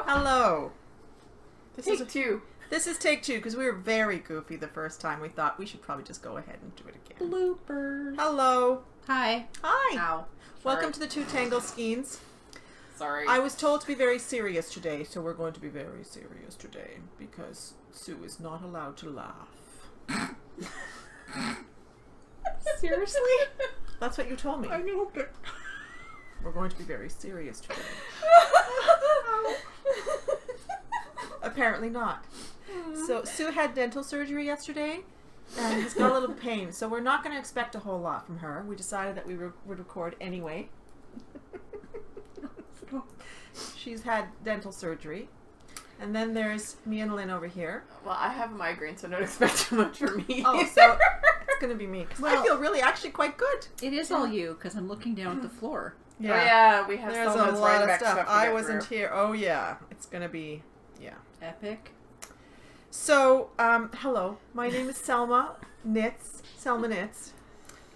Hello. Take two. This is take two because we were very goofy the first time. We thought we should probably just go ahead and do it again. Bloopers. Hello. Hi. Hi. Ow. Welcome to the two Tangled Skeins. Sorry. I was told to be very serious today, so we're going to be very serious today because Sue is not allowed to laugh. Seriously? That's what you told me. I know, but... We're going to be very serious today. Apparently not. So Sue had dental surgery yesterday and has got a little pain, so we're not going to expect a whole lot from her. We decided that we would record anyway. She's had dental surgery. And then there's me and Lynn over here. Well, I have a migraine, so don't expect too much from me. Oh, so it's going to be me. 'Cause Well, I feel really actually quite good. It is all you, because I'm looking down at the floor. Yeah. Oh, yeah, we have There's a Selma's lot of Rinebeck stuff. to I get wasn't through. here. Oh, yeah. It's going to be, yeah. Epic. So, hello. My name is Selma Knits. Selma Knits.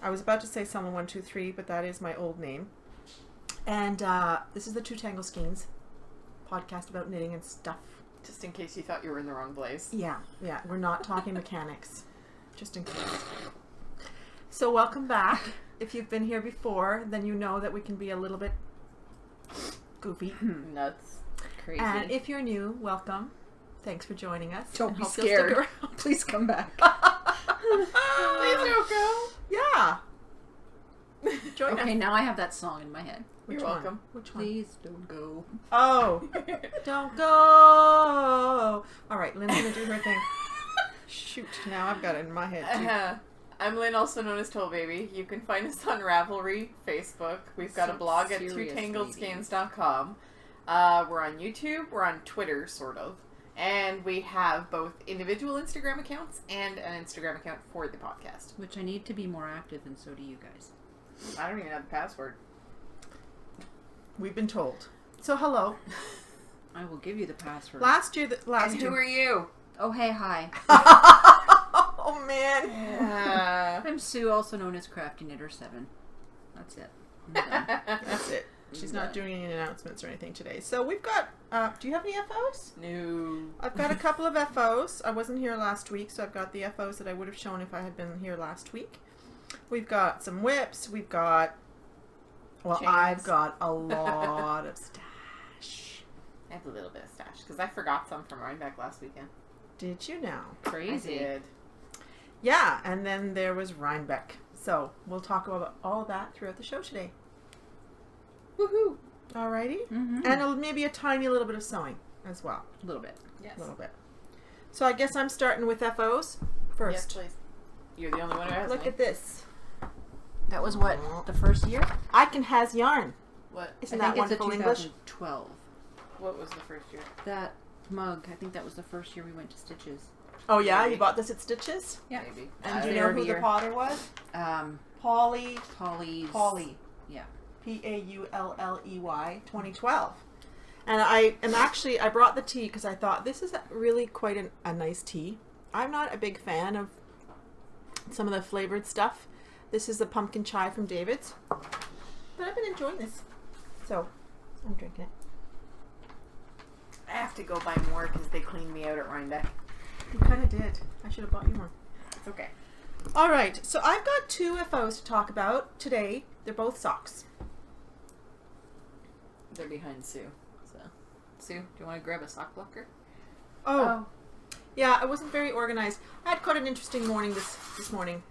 I was about to say Selma 123, but that is my old name. And this is the Two Tangled Skeins podcast about knitting and stuff. Just in case you thought you were in the wrong place. Yeah. We're not talking mechanics. Just in case. So, welcome back. If you've been here before, then you know that we can be a little bit goofy. Nuts. Crazy. And if you're new, welcome. Thanks for joining us. Don't and be hope you'll stick scared. around. Please come back. Please don't go. Yeah. Join Okay, us. now I have that song in my head. Which You're one? welcome. Which one? Please don't go. Oh. Don't go. All right, Lynn's going to do her thing. Shoot, now I've got it in my head too. I'm Lynn, also known as Toll Baby. You can find us on Ravelry, Facebook. We've got a blog at Serious twotangledskeins.com. We're on YouTube. We're on Twitter, sort of. And we have both individual Instagram accounts and an Instagram account for the podcast. Which I need to be more active, and so do you guys. I don't even have the password. We've been told. So, hello. I will give you the password. And who are you? Oh, hey, hi. Oh, man. Yeah. I'm Sue, also known as Crafty Knitter 7. That's it. I'm done. That's it. She's not doing any announcements or anything today. So, we've got... do you have any FOs? No. I've got a couple of FOs. I wasn't here last week, so I've got the FOs that I would have shown if I had been here last week. We've got some whips. We've got... Well, Chains. I've got a lot of stash. I have a little bit of stash, because I forgot some from Rinebeck last weekend. Did you now? Crazy. I did. Yeah, and then there was Rinebeck. So, we'll talk about all that throughout the show today. Woohoo! Alrighty? Mm-hmm. And maybe a tiny little bit of sewing as well. A little bit. Yes. A little bit. So, I guess I'm starting with FOs first. Yes, please. You're the only one who has Look any. at this. That was what? The first year? I can has yarn. What? Isn't I that think it's a wonderful English? 2012. What was the first year? That mug, I think that was the first year we went to Stitches. Oh, yeah? Maybe. You bought this at Stitches? Yeah. Maybe. And do you there know every who the year. potter was? Polly's. Polly. Yeah. Paulley, 2012. And I brought the tea because I thought this is really quite a nice tea. I'm not a big fan of some of the flavored stuff. This is the pumpkin chai from David's. But I've been enjoying this. So, I'm drinking it. I have to go buy more because they cleaned me out at Rinebeck. You kind of did. I should have bought you one. It's okay. All right. So, I've got two FOs to talk about today. They're both socks. They're behind Sue. So, Sue, do you want to grab a sock blocker? Oh. Yeah, I wasn't very organized. I had quite an interesting morning this morning.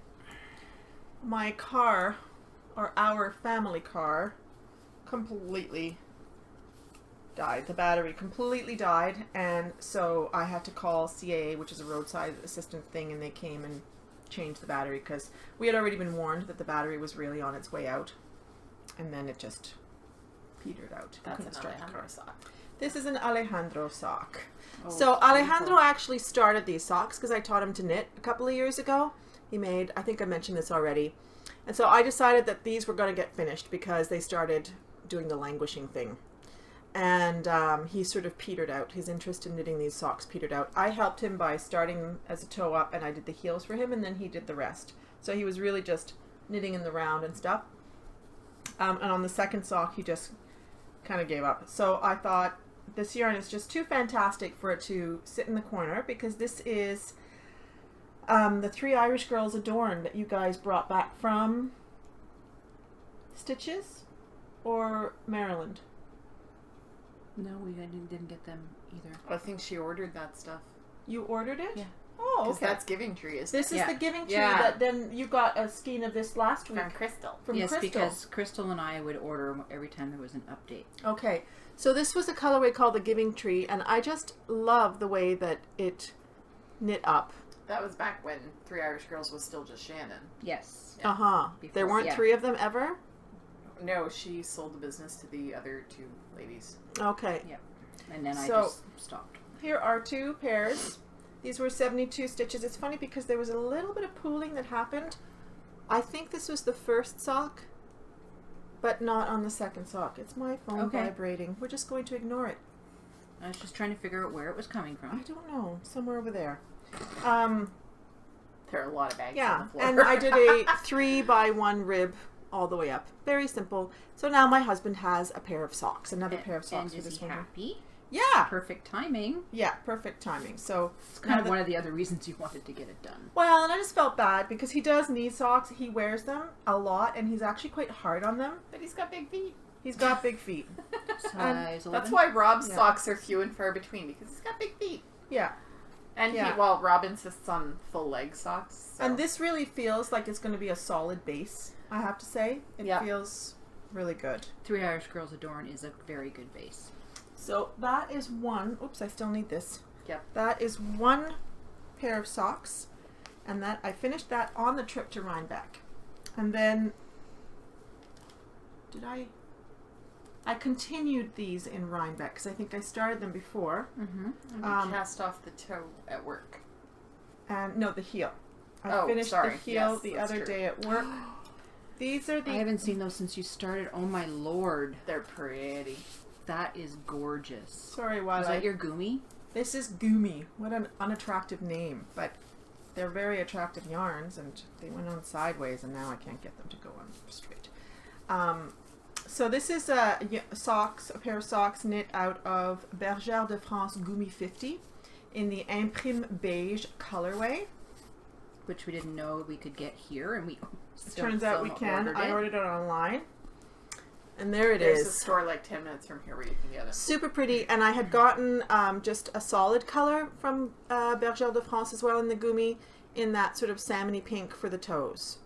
My car, or our family car, completely died. The battery completely died, and so I had to call CAA, which is a roadside assistance thing, and they came and changed the battery because we had already been warned that the battery was really on its way out, and then it just petered out. That's Couldn't an start the Alejandro car. sock. This is an Alejandro sock. Oh, So it's Alejandro beautiful. actually started these socks because I taught him to knit a couple of years ago. He made, I think I mentioned this already. And so I decided that these were going to get finished because they started doing the languishing thing. And he sort of petered out. His interest in knitting these socks petered out. I helped him by starting as a toe up, and I did the heels for him, and then he did the rest. So he was really just knitting in the round and stuff. And on the second sock, he just kind of gave up. So I thought this yarn is just too fantastic for it to sit in the corner, because this is the Three Irish Girls Adorn that you guys brought back from Stitches or Maryland. No, we didn't get them either. I think she ordered that stuff. You ordered it? Yeah. Oh, Because okay. that's Giving Tree, isn't This it? is the Giving Tree Yeah. that then you got a skein of this last week. From Crystal. From Yes, Crystal. because Crystal and I would order every time there was an update. Okay, so this was a colorway called the Giving Tree, and I just love the way that it knit up. That was back when Three Irish Girls was still just Shannon. Yes. Yeah. Uh-huh. There Before- weren't yeah. 3 of them ever? No, she sold the business to the other 2 ladies. Okay. And then I So- just stopped. Here are 2 pairs. These were 72 stitches. It's funny because there was a little bit of pooling that happened. I think this was the first sock, but not on the second sock. It's my phone Okay. vibrating. We're just going to ignore it. I was just trying to figure out where it was coming I from. don't know. Somewhere over there. There are a lot of bags on Yeah, the floor. and I did a 3x1 rib all the way up. Very simple. So now my husband has a pair of socks. Another pair of socks And for is this he one. happy? Yeah. Perfect timing. Yeah, perfect timing. So It's kind of one of the other reasons you wanted to get it done. well, and I just felt bad because he does need socks. He wears them a lot, and he's actually quite hard on them. But he's got big feet. He's got big feet. Size 11. That's why Rob's Yeah. socks are few and far between, because he's got big feet. Yeah. And Yeah. Rob insists on full leg socks. So. And this really feels like it's going to be a solid base, I have to say. It Yeah. feels really good. Three Irish Girls Adorn is a very good base. So that is one. Oops, I still need this. Yep. That is one pair of socks. And that I finished that on the trip to Rinebeck. And then I continued these in Rinebeck because I think I started them before. Mm-hmm. And we cast off the toe at work. And no, the heel. I Oh, finished sorry. the heel Yes, the that's other true. day at work. These are the I haven't seen those since you started. Oh my lord. They're pretty. That is gorgeous. sorry, Is Wildlife. that your gumi? This is Goomy. What an unattractive name, but they're very attractive yarns, and they went on sideways, and now I can't get them to go on straight. So this is a pair of socks knit out of Bergère de France Goomy 50 in the Imprime Beige colorway. Which we didn't know we could get here, and we still Turns out we Selma can. ordered I it. ordered it online, and there it There's is. a store like 10 minutes from here where you can get it. Super pretty, and I had gotten just a solid color from Bergère de France as well in the Goomy, in that sort of salmony pink for the toes.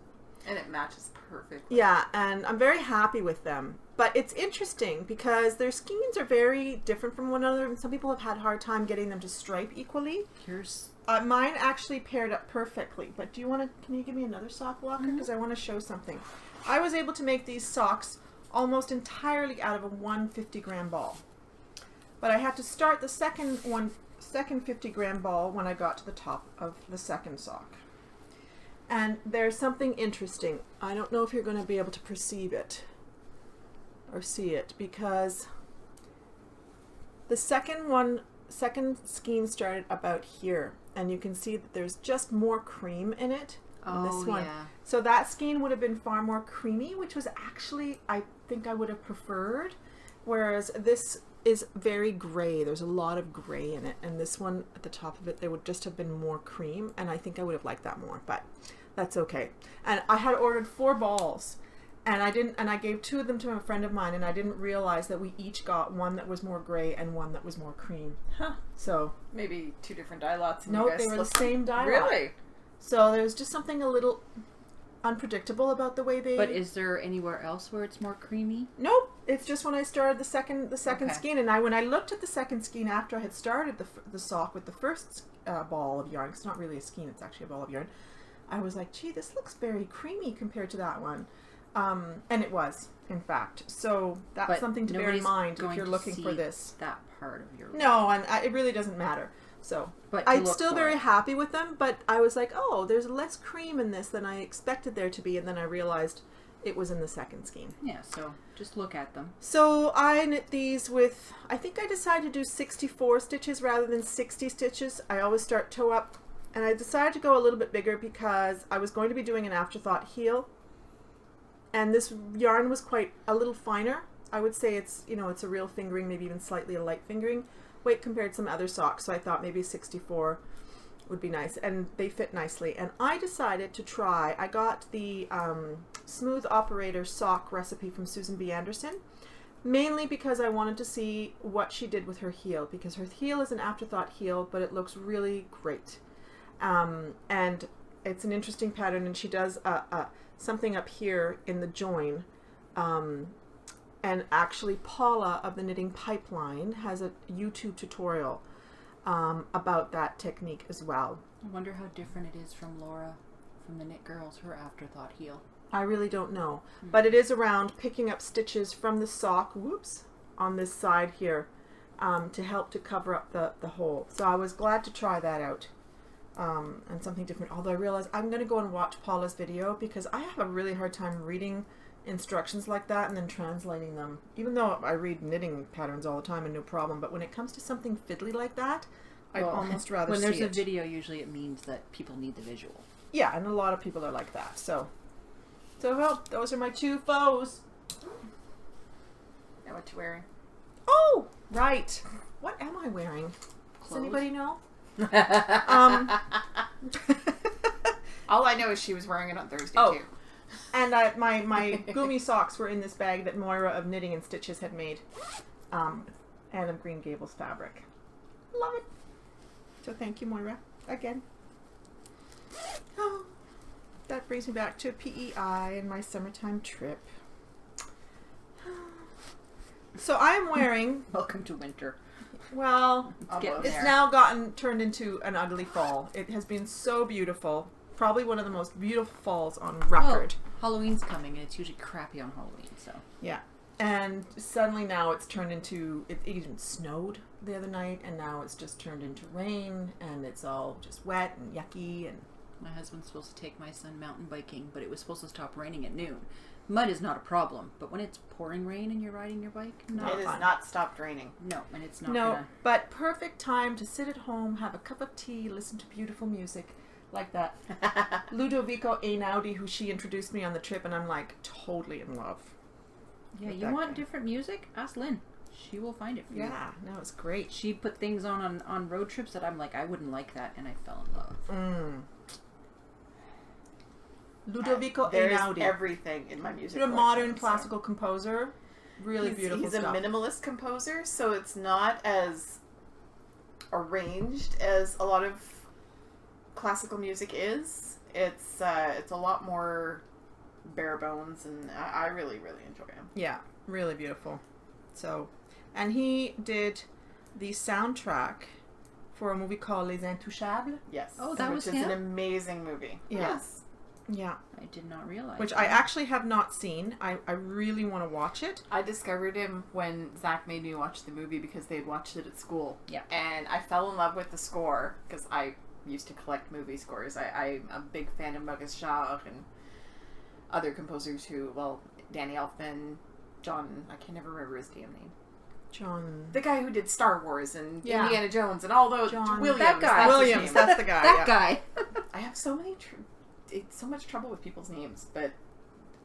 And it matches perfectly. Yeah, and I'm very happy with them. But it's interesting because their skeins are very different from one another, and some people have had a hard time getting them to stripe equally. Here's Mine actually paired up perfectly, but can you give me another sock, Walker? Because I want to show something. I was able to make these socks almost entirely out of a 150-gram ball. But I had to start the second 50-gram ball when I got to the top of the second sock. And there's something interesting. I don't know if you're going to be able to perceive it or see it, because the second skein started about here, and you can see that there's just more cream in it in this one. yeah. So that skein would have been far more creamy, which was actually, I think I would have preferred, whereas this is very gray. There's a lot of gray in it, and this one at the top of it, there would just have been more cream, and I think I would have liked that more, but that's okay. And I had ordered 4 balls, and I gave 2 of them to a friend of mine, and I didn't realize that we each got one that was more gray and one that was more cream. Huh. So Maybe 2 different dye lots. And no, you guys they were the split same dye lot. Really? So there was just something a little unpredictable about the way they. But is there anywhere else where it's more creamy? Nope, it's just when I started the second Okay. skein, and when I looked at the second skein after I had started the sock with the first ball of yarn, 'cause it's not really a skein, it's actually a ball of yarn, I was like, gee, this looks very creamy compared to that one. And it was, in fact. So that's But something to bear in nobody's mind if going you're to looking for see this. That part of your No, and it really doesn't matter. So But to I'm look still for very it. happy with them, but I was like, oh, there's less cream in this than I expected there to be, and then I realized it was in the second skein. Yeah, so just look at them. So I knit these with, I think I decided to do 64 stitches rather than 60 stitches. I always start toe up, and I decided to go a little bit bigger because I was going to be doing an afterthought heel, and this yarn was quite a little finer I would say it's, you know, it's a real fingering, maybe even slightly a light fingering weight compared to some other socks. So I thought maybe 64 would be nice, and they fit nicely. And I decided to try, I got the Smooth Operator sock recipe from Susan B. Anderson, mainly because I wanted to see what she did with her heel, because her heel is an afterthought heel, but it looks really great. And it's an interesting pattern, and she does something up here in the join. And actually Paula of the Knitting Pipeline has a YouTube tutorial about that technique as well. I wonder how different it is from Laura from the Knit Girls, her afterthought heel. I really don't know, but it is around picking up stitches from the sock, whoops, on this side here, to help to cover up the hole. So I was glad to try that out, and something different. Although I realized I'm going to go and watch Paula's video, because I have a really hard time reading instructions like that and then translating them. Even though I read knitting patterns all the time and no problem, but when it comes to something fiddly like that, I'd almost rather see it. When there's a video, usually it means that people need the visual. Yeah, and a lot of people are like that. So well, those are my two foes. Know what you're wearing? Oh, right. What am I wearing? Clothes? Does anybody know? All I know is she was wearing it on Thursday too. And my Gumi socks were in this bag that Moira of Knitting and Stitches had made, and of Green Gables fabric. Love it. So thank you, Moira, again. Oh, that brings me back to PEI and my summertime trip. So I am wearing... Welcome to winter. Well, Almost. it's now turned into an ugly fall. It has been so beautiful. Probably one of the most beautiful falls on record. Oh, Halloween's coming, and it's usually crappy on Halloween, so. Yeah. And suddenly now it's turned into... It even snowed the other night, and now it's just turned into rain, and it's all just wet and yucky. And my husband's supposed to take my son mountain biking, but it was supposed to stop raining at noon. Mud is not a problem, but when it's pouring rain and you're riding your bike, it has not stopped raining. No, and it's not No, but perfect time to sit at home, have a cup of tea, listen to beautiful music like that. Ludovico Einaudi, who she introduced me on the trip, and I'm like totally in love. Yeah, you want different music? Ask Lynn. She will find it for you. Yeah, no, it's great. She put things on road trips that I'm like, I wouldn't like that, and I fell in love. Ludovico There's Einaudi. everything in my music. He's a modern classical composer. Really beautiful He's stuff. a minimalist composer, so it's not as arranged as a lot of classical music is. It's a lot more bare bones, and I really, really enjoy him. Yeah, really beautiful. So, and he did the soundtrack for a movie called Les Intouchables. Yes. Oh, that was which him? is an amazing movie. Yeah. Yes. Yeah. I did not realize. Which I actually have not seen. I really want to watch it. I discovered him when Zach made me watch the movie because they had watched it at school. Yeah. And I fell in love with the score because I used to collect movie scores. I'm a big fan of Maurice Jarre and other composers who, well, Danny Elfman, John, I can never remember his damn name. John. The guy who did Star Wars and Yeah. Indiana Jones and all those. John. Williams. That guy. That's his Williams, name. that's the guy. that yeah. guy. I have so many, it's so much trouble with people's names, but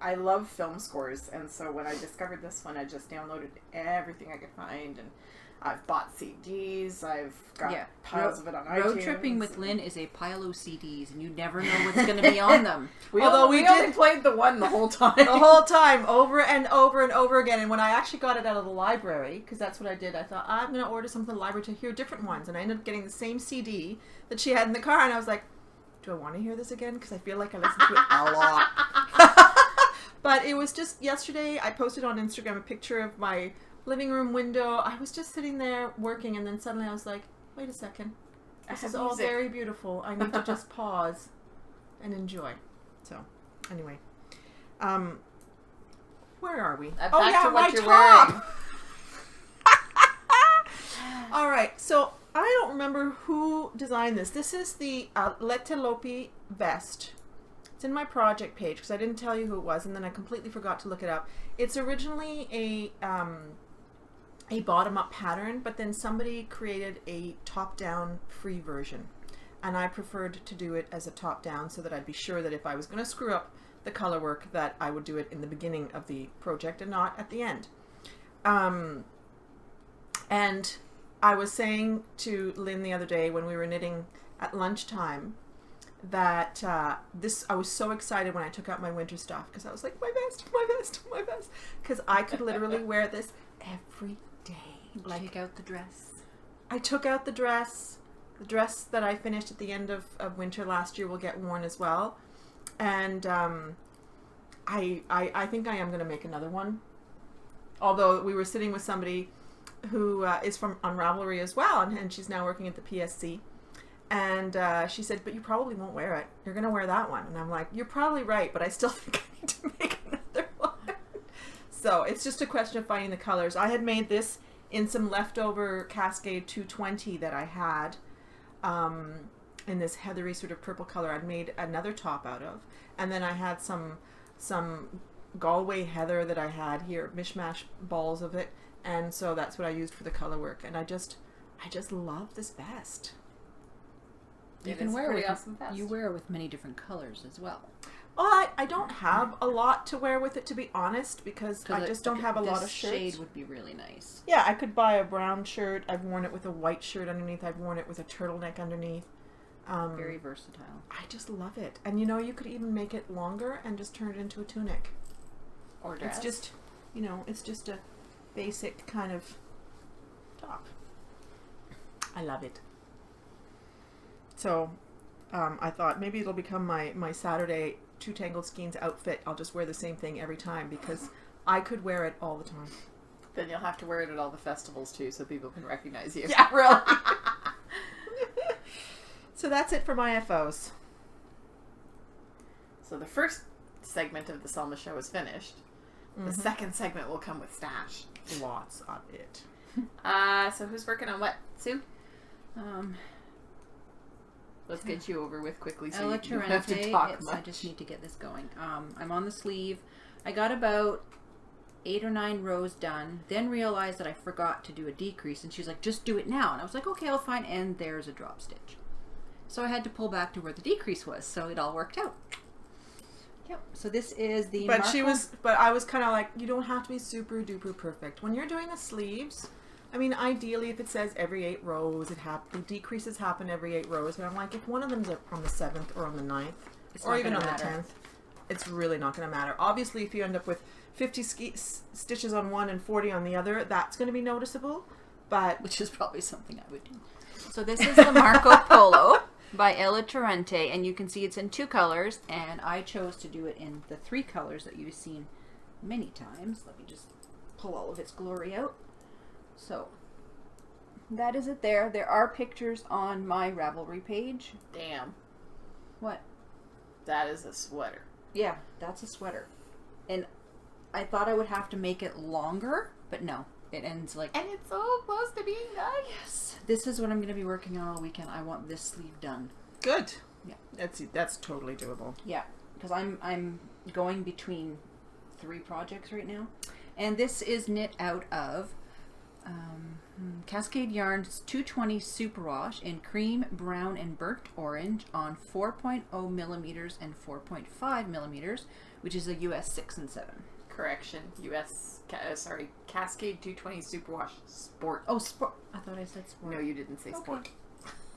I love film scores, and so when I discovered this one, I just downloaded everything I could find, and I've bought CDs, I've got piles of it on iTunes. Road tripping with Lynn is a pile of CDs, and you never know what's going to be on them. we Although only played the one the whole time. The whole time, over and over and over again. And when I actually got it out of the library, because that's what I did, I thought, I'm going to order something from the library to hear different ones. And I ended up getting the same CD that she had in the car, and I was like, do I want to hear this again? Because I feel like I listened to it a lot. But it was just yesterday, I posted on Instagram a picture of my living room window. I was just sitting there working, and then suddenly I was like, wait a second. This is all very beautiful. I need to just pause and enjoy. So, anyway. Where are we? Back to what my you're top! wearing. All right, so I don't remember who designed this. This is the Lettelopi vest. It's in my project page because I didn't tell you who it was, and then I completely forgot to look it up. It's originally a bottom-up pattern, but then somebody created a top-down free version, and I preferred to do it as a top-down so that I'd be sure that if I was going to screw up the color work, that I would do it in the beginning of the project and not at the end. And I was saying to Lynn the other day when we were knitting at lunchtime that I was so excited when I took out my winter stuff because I was like, my vest, because I could literally wear this every day. Like, take out the dress. I took out the dress. The dress that I finished at the end of winter last year will get worn as well. And I think I am going to make another one. Although we were sitting with somebody who is from on Ravelry as well, and she's now working at the PSC. And she said, but you probably won't wear it. You're going to wear that one. And I'm like, you're probably right, but I still think I need to make another one. So it's just a question of finding the colors. I had made this in some leftover Cascade 220 that I had in this heathery sort of purple color. I'd made another top out of. And then I had some Galway heather that I had here, mishmash balls of it. And so that's what I used for the color work. And I just love this vest. You can wear it awesome vest. You wear it with many different colors as well. Well, I don't have a lot to wear with it, to be honest, because I just don't have a lot of shirts. This shade would be really nice. Yeah, I could buy a brown shirt. I've worn it with a white shirt underneath. I've worn it with a turtleneck underneath. Very versatile. I just love it. And you know, you could even make it longer and just turn it into a tunic. Or dress. It's just, it's just a basic kind of top. I love it. So, I thought maybe it'll become my Saturday Two Tangled Skeins outfit. I'll just wear the same thing every time because I could wear it all the time. Then you'll have to wear it at all the festivals too, so people can recognize you. Yeah, really. So that's it for my FOs. So the first segment of the Selma show is finished. Mm-hmm. The second segment will come with stash. Lots of it. So who's working on what? Sue? Let's get you over with quickly so you don't have to talk much. I just need to get this going. I'm on the sleeve. I got about 8 or 9 rows done, then realized that I forgot to do a decrease, and she's like, just do it now. And I was like, okay, I'll fine. And there's a drop stitch. So I had to pull back to where the decrease was, so it all worked out. Yep. So this is the But I was kind of like, you don't have to be super duper perfect. When you're doing the sleeves, I mean, ideally, if it says every 8 rows, the decreases happen every 8 rows. But I'm like, if one of them's on the 7th or on the 9th, or even on the 10th, it's really not going to matter. Obviously, if you end up with 50 stitches on one and 40 on the other, that's going to be noticeable. But which is probably something I would do. So this is the Marco Polo by Ella Torrente, and you can see it's in 2 colors, and I chose to do it in the 3 colors that you've seen many times. Let me just pull all of its glory out. So, that is it there. There are pictures on my Ravelry page. Damn. What? That is a sweater. Yeah, that's a sweater. And I thought I would have to make it longer, but no. It ends like... And it's so close to being done. Yes. This is what I'm going to be working on all weekend. I want this sleeve done. Good. Yeah. That's totally doable. Yeah. Because I'm going between 3 projects right now. And this is knit out of Cascade Yarns 220 Superwash in cream, brown, and burnt orange on 4.0 millimeters and 4.5 millimeters, which is a US 6 and 7. Correction, Cascade 220 Superwash Sport. Oh, sport. I thought I said sport. No, you didn't say sport.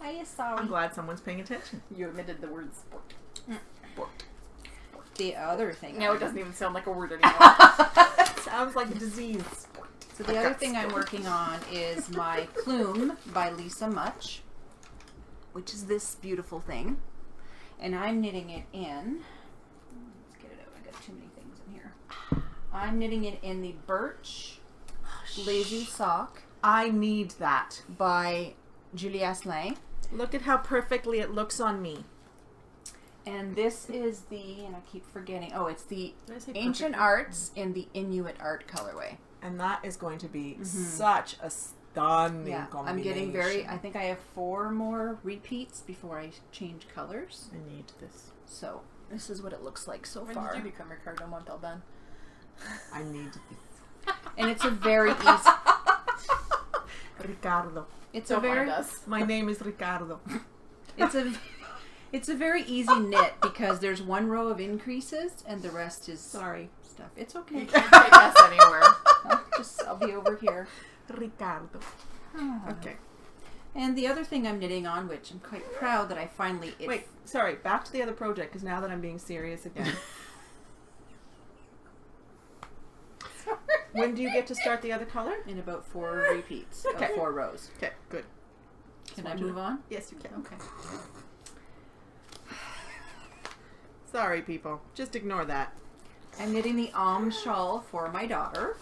I am sorry. I'm glad someone's paying attention. You omitted the word sport. Sport. The other thing. Now it doesn't even sound like a word anymore. It sounds like a disease. So the other thing I'm working on is my Plume by Lisa Much, which is this beautiful thing. And I'm knitting it in... Let's get it out. I got too many things in here. I'm knitting it in the Birch Lazy Sock. I need that. By Julie Asselin. Look at how perfectly it looks on me. And this is the, and I keep forgetting, it's the Ancient perfectly? Arts in the Inuit Art colorway. And that is going to be such a stunning combination. I'm getting I think I have 4 more repeats before I change colors. I need this. So, this is what it looks like so far. When did you become Ricardo Montalban? I need this. And it's a very easy... Ricardo. It's Don't a very... mind us. My name is Ricardo. It's a very easy knit because there's 1 row of increases and the rest is stuff. It's okay. You can't take us anywhere. I'll be over here. Ricardo. Okay. And the other thing I'm knitting on, which I'm quite proud that I finally... Wait, sorry. Back to the other project, because now that I'm being serious again. When do you get to start the other color? In about 4 repeats. Okay. 4 rows. Okay, good. Can I move on? Yes, you can. Okay. Sorry, people. Just ignore that. I'm knitting the shawl for my daughter.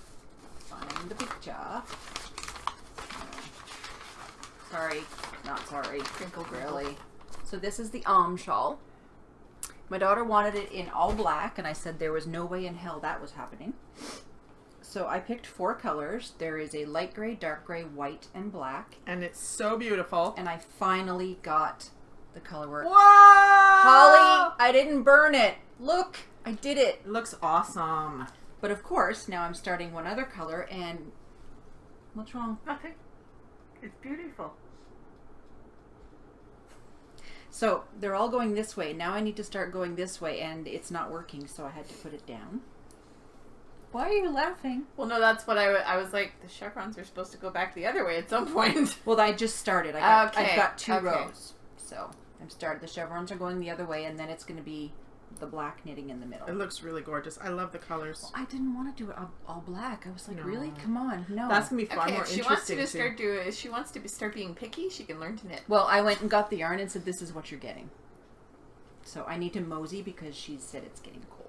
Find the picture. Sorry, not sorry. Crinkle really. So this is the shawl. My daughter wanted it in all black, and I said there was no way in hell that was happening. So I picked 4 colors. There is a light gray, dark gray, white, and black. And it's so beautiful. And I finally got the color work. Whoa! Holly, I didn't burn it. Look, I did it. It looks awesome. But of course, now I'm starting one other color, and what's wrong? Nothing. It's beautiful. So they're all going this way. Now I need to start going this way, and it's not working, so I had to put it down. Why are you laughing? Well, no, that's what I was like, the chevrons are supposed to go back the other way at some point. Well, I just started. I've Okay, got 2 okay. rows. So I'm started. The chevrons are going the other way, and then it's going to be the black knitting in the middle. It looks really gorgeous. I love the colors. Well, I didn't want to do it all black. I was like, No. really? Come on. No. That's going to be far Okay, more if she interesting. wants to start being picky, she can learn to knit. Well, I went and got the yarn and said, this is what you're getting. So I need to mosey because she said it's getting cold.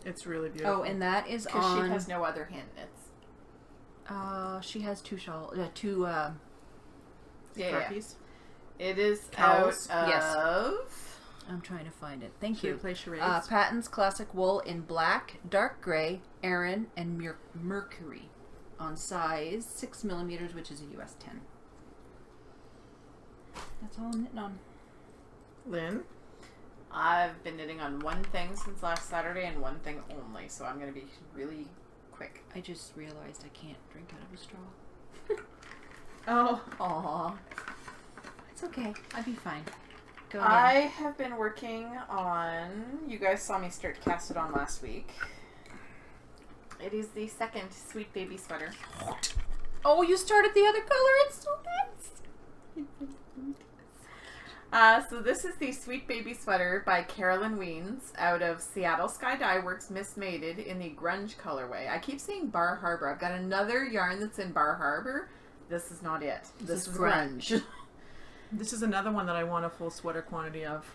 It's really beautiful. Oh, and that is Because on... she has no other hand knits. she has 2 Yeah. Scarfies. It is Cows? out Yes. of... I'm trying to find it. Thank Should we you. play charades? Patton's Classic Wool in black, dark gray, Aran, and Mercury on size 6 millimeters, which is a US 10. That's all I'm knitting on. Lynn? I've been knitting on one thing since last Saturday and one thing only, so I'm going to be really quick. I just realized I can't drink out of a straw. Oh. Aww. It's okay. I'll be fine. Go I ahead. have been working on... You guys saw me start to cast it on last week. It is the second Sweet Baby sweater. Oh, you started the other color. It's so nice. So this is the Sweet Baby sweater by Carolyn Weens out of Seattle Sky Dye Works Mismated in the grunge colorway. I keep saying Bar Harbor. I've got another yarn that's in Bar Harbor. This is not it. This is grunge. This is another one that I want a full sweater quantity of.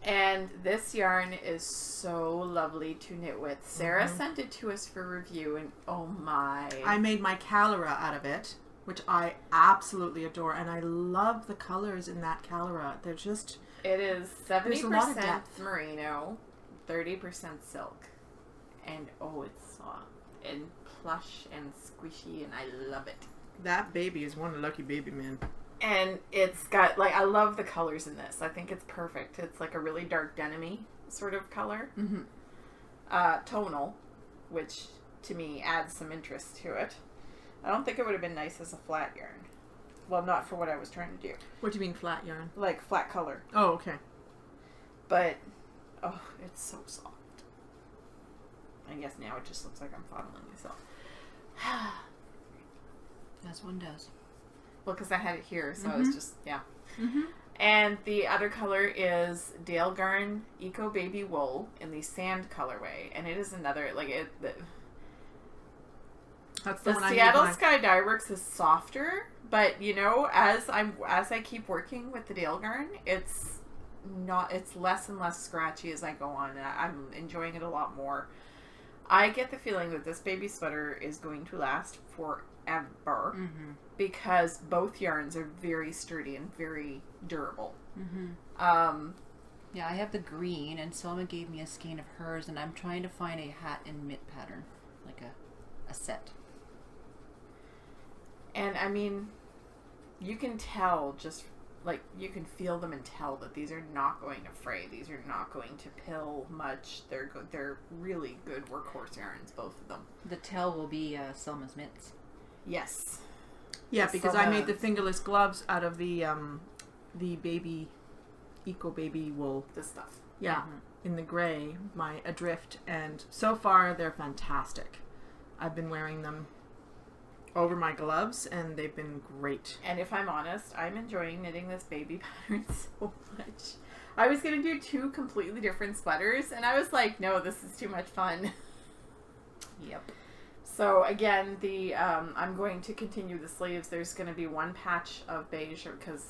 And this yarn is so lovely to knit with. Sarah sent it to us for review, and oh my. I made my Calera out of it, which I absolutely adore, and I love the colors in that Calera. They're just... It is There's a lot of 70% depth. merino, 30% silk. And oh, it's soft and plush and squishy, and I love it. That baby is one lucky baby, man. And it's got, like, I love the colors in this. I think it's perfect. It's like a really dark denim-y sort of color. Mm-hmm. Tonal, which to me adds some interest to it. I don't think it would have been nice as a flat yarn. Well, not for what I was trying to do. What do you mean flat yarn? Like flat color. Oh, okay. But, oh, it's so soft. I guess now it just looks like I'm fondling myself. As one does. Well, because I had it here, so I was just, yeah. Mm-hmm. And the other color is Dale Garn Eco Baby Wool in the sand colorway. And it is another, like, That's the the one Seattle I made Sky Dye Works is softer, but, you know, as I keep working with the Dale Garn, it's less and less scratchy as I go on. And I'm enjoying it a lot more. I get the feeling that this baby sweater is going to last forever. Mm-hmm. Because both yarns are very sturdy and very durable. Mm-hmm. Yeah, I have the green, and Selma gave me a skein of hers, and I'm trying to find a hat and mitt pattern, like a set. And I mean, you can tell just like you can feel them and tell that these are not going to fray. These are not going to pill much. They're good. They're really good workhorse yarns, both of them. The tail will be Selma's mitts. Yes. Yeah, It's because from I made the fingerless gloves out of the baby, Eco Baby wool. This stuff. Yeah, in the gray, my Adrift, and so far they're fantastic. I've been wearing them over my gloves, and they've been great. And if I'm honest, I'm enjoying knitting this baby pattern so much. I was going to do 2 completely different sweaters, and I was like, no, this is too much fun. Yep. So again, I'm going to continue the sleeves. There's going to be 1 patch of beige, because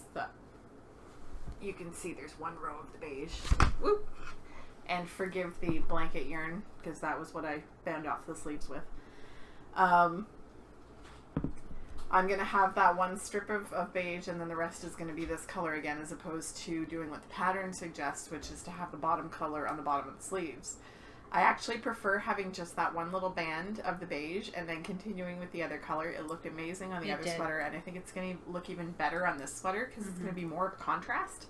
you can see there's 1 row of the beige. Whoop! And forgive the blanket yarn, because that was what I bound off the sleeves with. I'm going to have that 1 strip of beige, and then the rest is going to be this color again, as opposed to doing what the pattern suggests, which is to have the bottom color on the bottom of the sleeves. I actually prefer having just that 1 little band of the beige and then continuing with the other color. It looked amazing on the other sweater, and I think it's going to look even better on this sweater because it's going to be more of a contrast.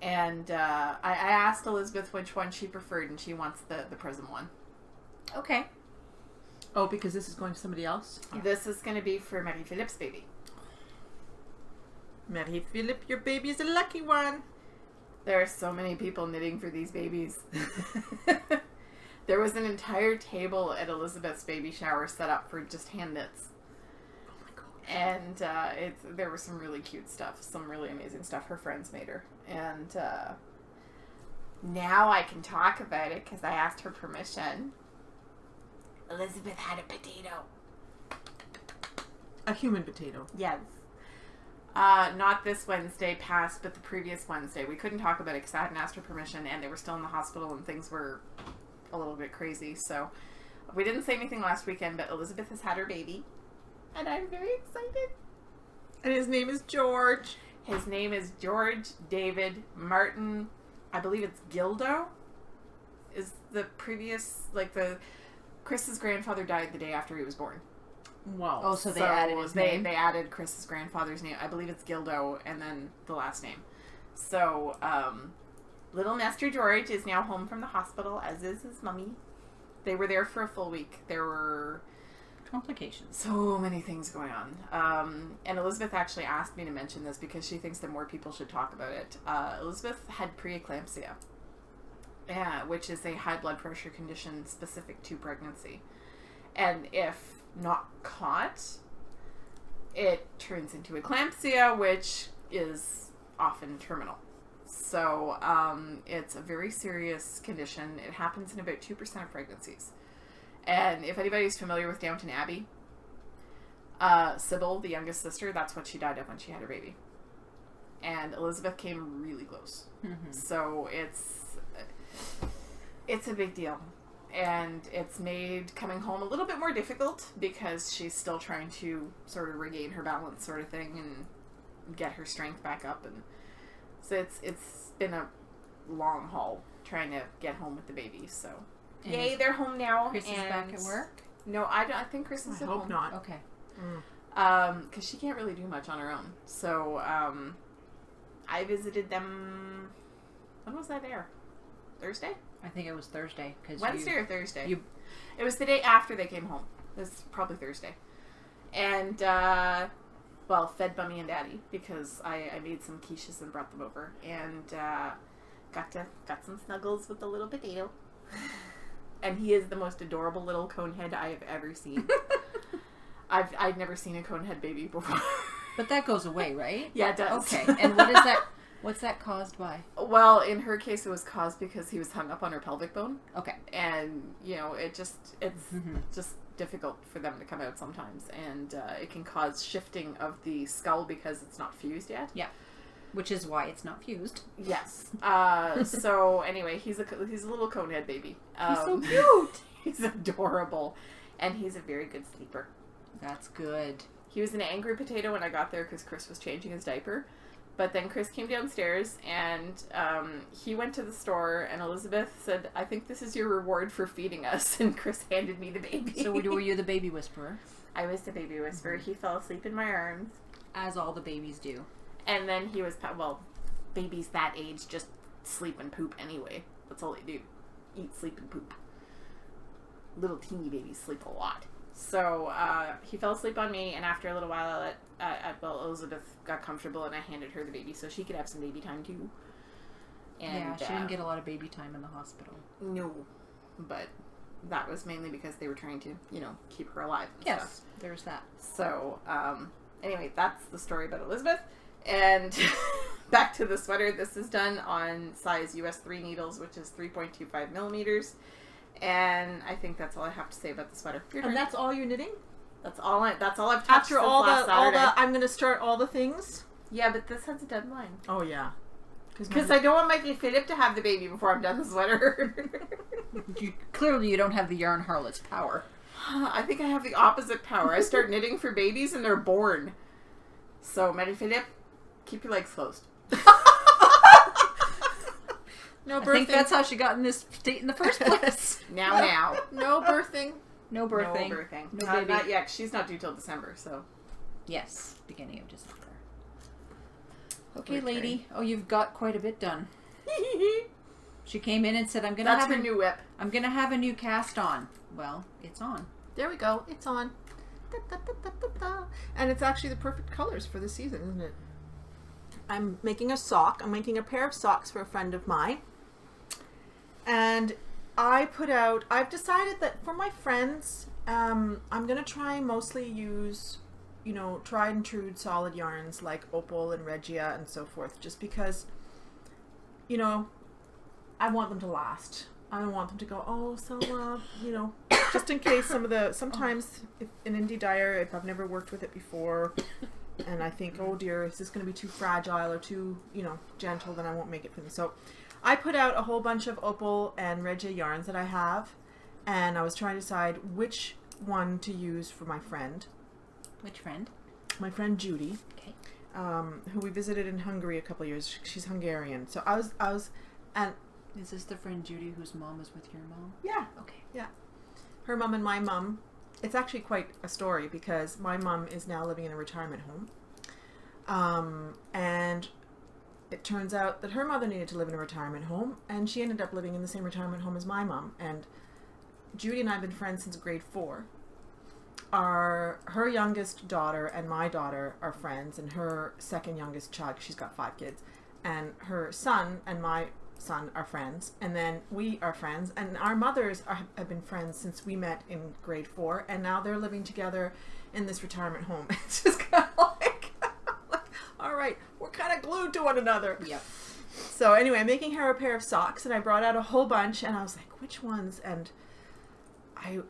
And I asked Elizabeth which one she preferred, and she wants the Prism one. Okay. Oh, because this is going to somebody else? This is going to be for Marie-Philippe's baby. Marie-Philippe, your baby is a lucky one. There are so many people knitting for these babies. There was an entire table at Elizabeth's baby shower set up for just hand knits. Oh my god. And there was some really cute stuff, some really amazing stuff her friends made her. And now I can talk about it because I asked her permission. Elizabeth had a potato. A human potato. Yes. Not this Wednesday past, but the previous Wednesday. We couldn't talk about it because I hadn't asked her permission, and they were still in the hospital, and things were a little bit crazy. So we didn't say anything last weekend, but Elizabeth has had her baby, and I'm very excited. And his name is George. His name is George David Martin. I believe it's Gildo. Is the previous, Chris's grandfather died the day after he was born. Wow. Oh, so they added his name? They added Chris's grandfather's name. I believe it's Gildo, and then the last name. So, little Master George is now home from the hospital, as is his mummy. They were there for a full week. There were complications. So many things going on. And Elizabeth actually asked me to mention this because she thinks that more people should talk about it. Elizabeth had preeclampsia, which is a high blood pressure condition specific to pregnancy. And if not caught, it turns into eclampsia, which is often terminal. So it's a very serious condition. It happens in about 2% of pregnancies. And if anybody's familiar with Downton Abbey, Sybil, the youngest sister, that's what she died of when she had her baby. And Elizabeth came really close. Mm-hmm. So it's a big deal. And it's made coming home a little bit more difficult because she's still trying to sort of regain her balance sort of thing and get her strength back up. And so it's been a long haul trying to get home with the baby. So and yay, they're home now. Chris is back at work? No, I think Chris is at home. I hope not. Okay. Because she can't really do much on her own. So I visited them. When was I there? Thursday? I think it was Thursday. Wednesday or Thursday. It was the day after they came home. It was probably Thursday. And, fed Bummy and Daddy because I made some quiches and brought them over. And got some snuggles with the little potato. And he is the most adorable little conehead I have ever seen. I've never seen a conehead baby before. But that goes away, right? Yeah, it does. Okay. And what is that? What's that caused by? Well, in her case, it was caused because he was hung up on her pelvic bone. Okay. And, it's just difficult for them to come out sometimes. And it can cause shifting of the skull because it's not fused yet. Yeah. Which is why it's not fused. Yes. So, anyway, he's a little conehead baby. He's so cute. He's adorable. And he's a very good sleeper. That's good. He was an angry potato when I got there because Chris was changing his diaper. But then Chris came downstairs and he went to the store and Elizabeth said, I think this is your reward for feeding us. And Chris handed me the baby. So were you the baby whisperer? I was the baby whisperer. Mm-hmm. He fell asleep in my arms. As all the babies do. And then he was, babies that age just sleep and poop anyway. That's all they do. Eat, sleep, and poop. Little teeny babies sleep a lot. So he fell asleep on me, and after a little while, Elizabeth got comfortable, and I handed her the baby so she could have some baby time too. And, yeah, she didn't get a lot of baby time in the hospital. No, but that was mainly because they were trying to, keep her alive and Yes, stuff. there's that. So, anyway, that's the story about Elizabeth. And back to the sweater. This is done on size US 3 needles, which is 3.25 millimeters. And I think that's all I have to say about the sweater. And that's all you're knitting? That's all I've touched After since all last Saturday. I'm going to start all the things? Yeah, but this has a deadline. Oh, yeah. Because I don't want Mikey Philip to have the baby before I'm done the sweater. Clearly you don't have the yarn harlot's power. I think I have the opposite power. I start knitting for babies and they're born. So, Marie Philip, keep your legs closed. No birthing. I think that's how she got in this state in the first place. Now. No birthing. No birthing. No birthing. No baby. Not yet. She's not due till December, so. Yes, beginning of December. Okay, lady. Oh, you've got quite a bit done. She came in and said, I'm gonna have her new whip. I'm gonna have a new cast on. Well, it's on. There we go. It's on. Da, da, da, da, da, da. And it's actually the perfect colors for the season, isn't it? I'm making a sock. I'm making a pair of socks for a friend of mine. And I've decided that for my friends, I'm going to try and mostly use, tried and true solid yarns like Opal and Regia and so forth, just because, I want them to last. I don't want them to go, oh, Selma, just in case sometimes if an indie dyer, if I've never worked with it before, and I think, oh dear, is this going to be too fragile or too, gentle, then I won't make it for them. So I put out a whole bunch of Opal and Regia yarns that I have, and I was trying to decide which one to use for my friend. Which friend? My friend Judy, Okay. who we visited in Hungary a couple of years. She's Hungarian. So and Is this the friend Judy whose mom is with your mom? yeah, Okay. yeah, her mom and my mom. It's actually quite a story because my mom is now living in a retirement home, and it turns out that her mother needed to live in a retirement home, and she ended up living in the same retirement home as my mom. And Judy and I have been friends since grade 4. Her youngest daughter and my daughter are friends, and her second youngest child, she's got 5 kids, and her son and my son are friends, and then we are friends, and our mothers have been friends since we met in grade 4, and now they're living together in this retirement home. It's just kind of like, all right, we're kind of glued to one another. Yep. So anyway, I'm making her a pair of socks, and I brought out a whole bunch, and I was like, which ones? And I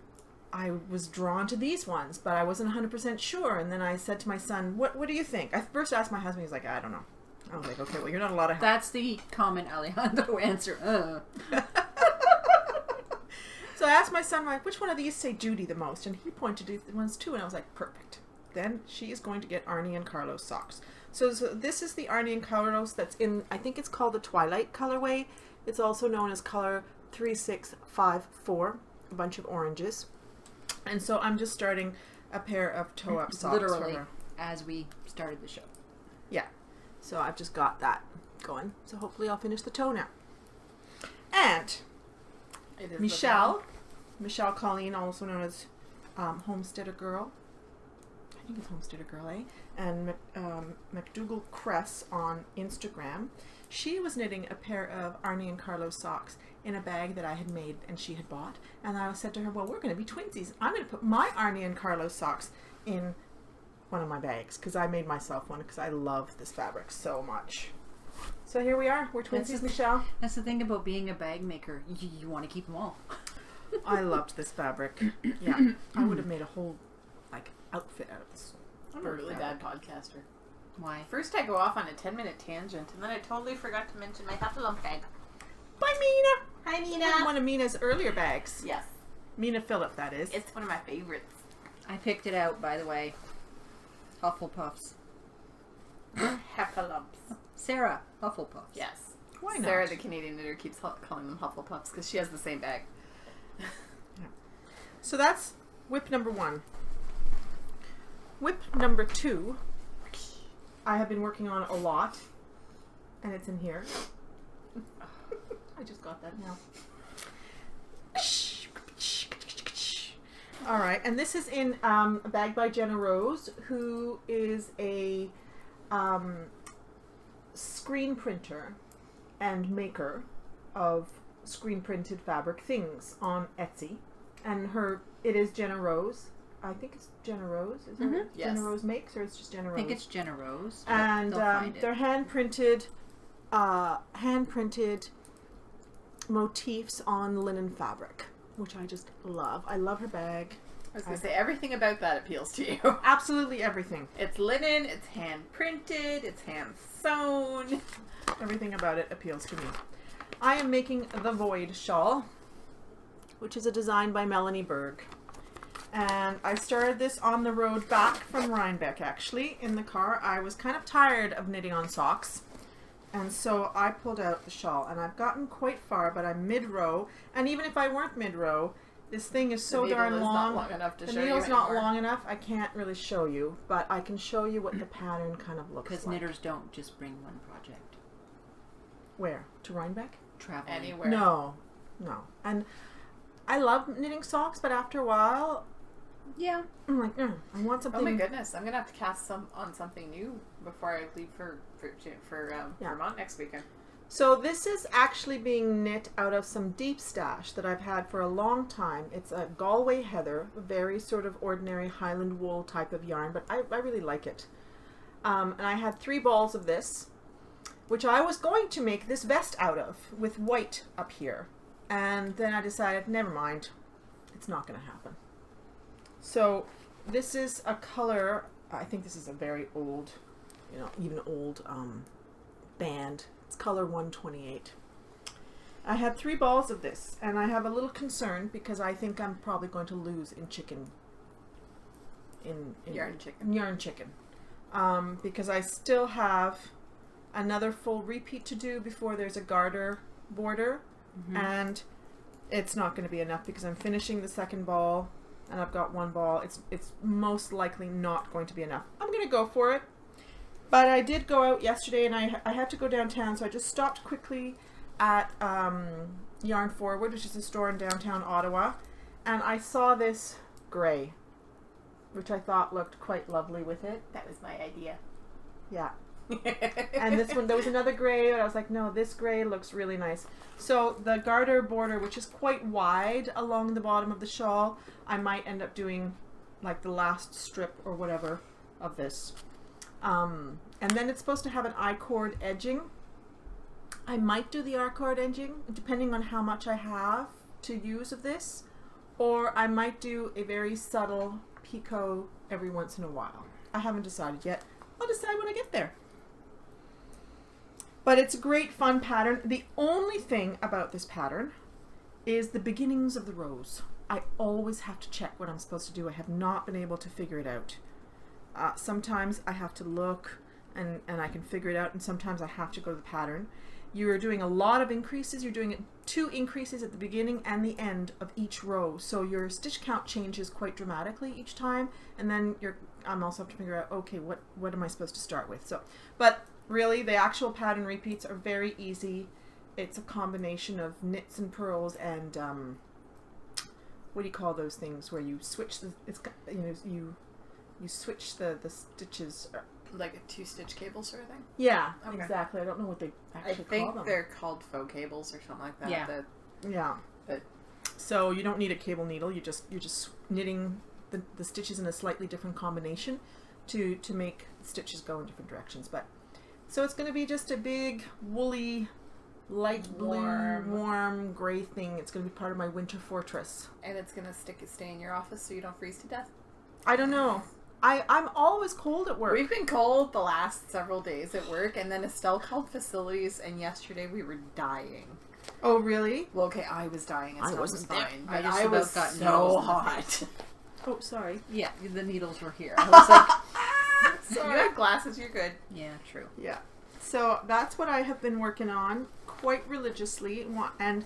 was drawn to these ones, but I wasn't 100% sure. And then I said to my son, what do you think? I first asked my husband. He's like, I don't know. I was like, okay, well, you're not allowed to help. That's the common Alejandro answer. So I asked my son, like, which one of these say Judy the most? And he pointed to the ones too, and I was like, perfect. Then she is going to get Arnie and Carlos socks. So this is the Arnie and Carlos that's in, I think it's called the Twilight colorway. It's also known as color 3654, a bunch of oranges. And so I'm just starting a pair of toe-up socks Literally, for her. as we started the show. Yeah. So I've just got that going. So hopefully I'll finish the toe now. And Michelle Colleen, also known as Homesteader Girl. I think it's Homesteader Girl, eh? And McDougall Cress on Instagram. She was knitting a pair of Arnie and Carlos socks in a bag that I had made and she had bought. And I said to her, well, we're going to be twinsies. I'm going to put my Arnie and Carlos socks in one of my bags because I made myself one because I love this fabric so much. So here we are. We're twinsies, Michelle. That's the thing about being a bag maker. You want to keep them all. I loved this fabric. Yeah. I would have made a whole outfit out of this. I'm a really bad podcaster. Why? First I go off on a 10-minute tangent, and then I totally forgot to mention my Huffalump bag. Bye, Mina. Hi, Mina. One of Mina's earlier bags. Yes. Mina Phillip, that is. It's one of my favorites. I picked it out, by the way. Hufflepuffs. Huffalumps. Sarah Hufflepuffs. Yes. Why not? Sarah, the Canadian knitter, keeps calling them Hufflepuffs because she has the same bag. So that's whip number 1. Whip number 2, I have been working on a lot, and it's in here. I just got that now. All right, and this is in a bag by Jenna Rose, who is a screen printer and maker of screen printed fabric things on Etsy. and it is Jenna Rose. I think it's Jenna Rose. Is it Yes. Jenna Rose makes, or it's just Jenna Rose? I think it's Jenna Rose. And they'll find it. they're hand printed motifs on linen fabric, which I just love. I love her bag. I was going to say, everything about that appeals to you. Absolutely everything. It's linen, it's hand printed, it's hand sewn. Everything about it appeals to me. I am making the Void Shawl, which is a design by Melanie Berg. And I started this on the road back from Rinebeck, actually, in the car. I was kind of tired of knitting on socks. And so I pulled out the shawl, and I've gotten quite far, but I'm mid-row. And even if I weren't mid-row, this thing is so darn long. Not long enough to the show you needle's not anymore. long enough. I can't really show you, but I can show you what the pattern kind of looks like. Because knitters don't just bring one project. Where? To Rinebeck? Traveling. Anywhere. No. And I love knitting socks, but after a while, Yeah. I'm like, I want something. Oh my goodness, I'm going to have to cast on something new before I leave for Vermont next weekend. So this is actually being knit out of some deep stash that I've had for a long time. It's a Galway heather, a very sort of ordinary Highland wool type of yarn, but I really like it. And I had 3 balls of this, which I was going to make this vest out of with white up here. And then I decided, never mind, it's not going to happen. So this is a color, I think this is a very old, even old band. It's color 128. I had 3 balls of this, and I have a little concern because I think I'm probably going to lose in chicken. In Yarn chicken. Yarn chicken. Because I still have another full repeat to do before there's a garter border, and it's not going to be enough because I'm finishing the second ball, and I've got 1 ball. It's most likely not going to be enough. I'm going to go for it. But I did go out yesterday, and I had to go downtown, so I just stopped quickly at Yarn Forward, which is a store in downtown Ottawa, and I saw this gray, which I thought looked quite lovely with it. That was my idea. Yeah. And this one, there was another gray, and I was like, no, this gray looks really nice. So the garter border, which is quite wide along the bottom of the shawl, I might end up doing like the last strip or whatever of this. And then it's supposed to have an I-cord edging. I might do the I-cord edging, depending on how much I have to use of this, or I might do a very subtle picot every once in a while. I haven't decided yet. I'll decide when I get there. But it's a great fun pattern. The only thing about this pattern is the beginnings of the rows. I always have to check what I'm supposed to do. I have not been able to figure it out. Sometimes I have to look and I can figure it out, and sometimes I have to go to the pattern. You're doing a lot of increases. You're doing 2 increases at the beginning and the end of each row. So your stitch count changes quite dramatically each time, and then I'm also have to figure out, okay, what am I supposed to start with? So, but really the actual pattern repeats are very easy. It's a combination of knits and purls and what do you call those things where you switch you switch the stitches. Like a 2-stitch cable sort of thing? Yeah, Okay. Exactly. I don't know what they actually call them. I think they're called faux cables or something like that. Yeah. Yeah. But So you don't need a cable needle. You're just knitting the stitches in a slightly different combination to make stitches go in different directions. But so it's going to be just a big woolly, light blue, warm gray thing. It's going to be part of my winter fortress. and it's gonna stay in your office so you don't freeze to death. I don't know. I'm always cold at work. We've been cold the last several days at work, and then Estelle called facilities, and yesterday we were dying. Oh, really? Well, okay, I was dying. Estelle wasn't was there. fine, I but just I about was got so needles in the hot. Oh, sorry. Yeah, the needles were here. I was like, You have glasses, you're good. yeah, true. Yeah. So that's what I have been working on quite religiously, and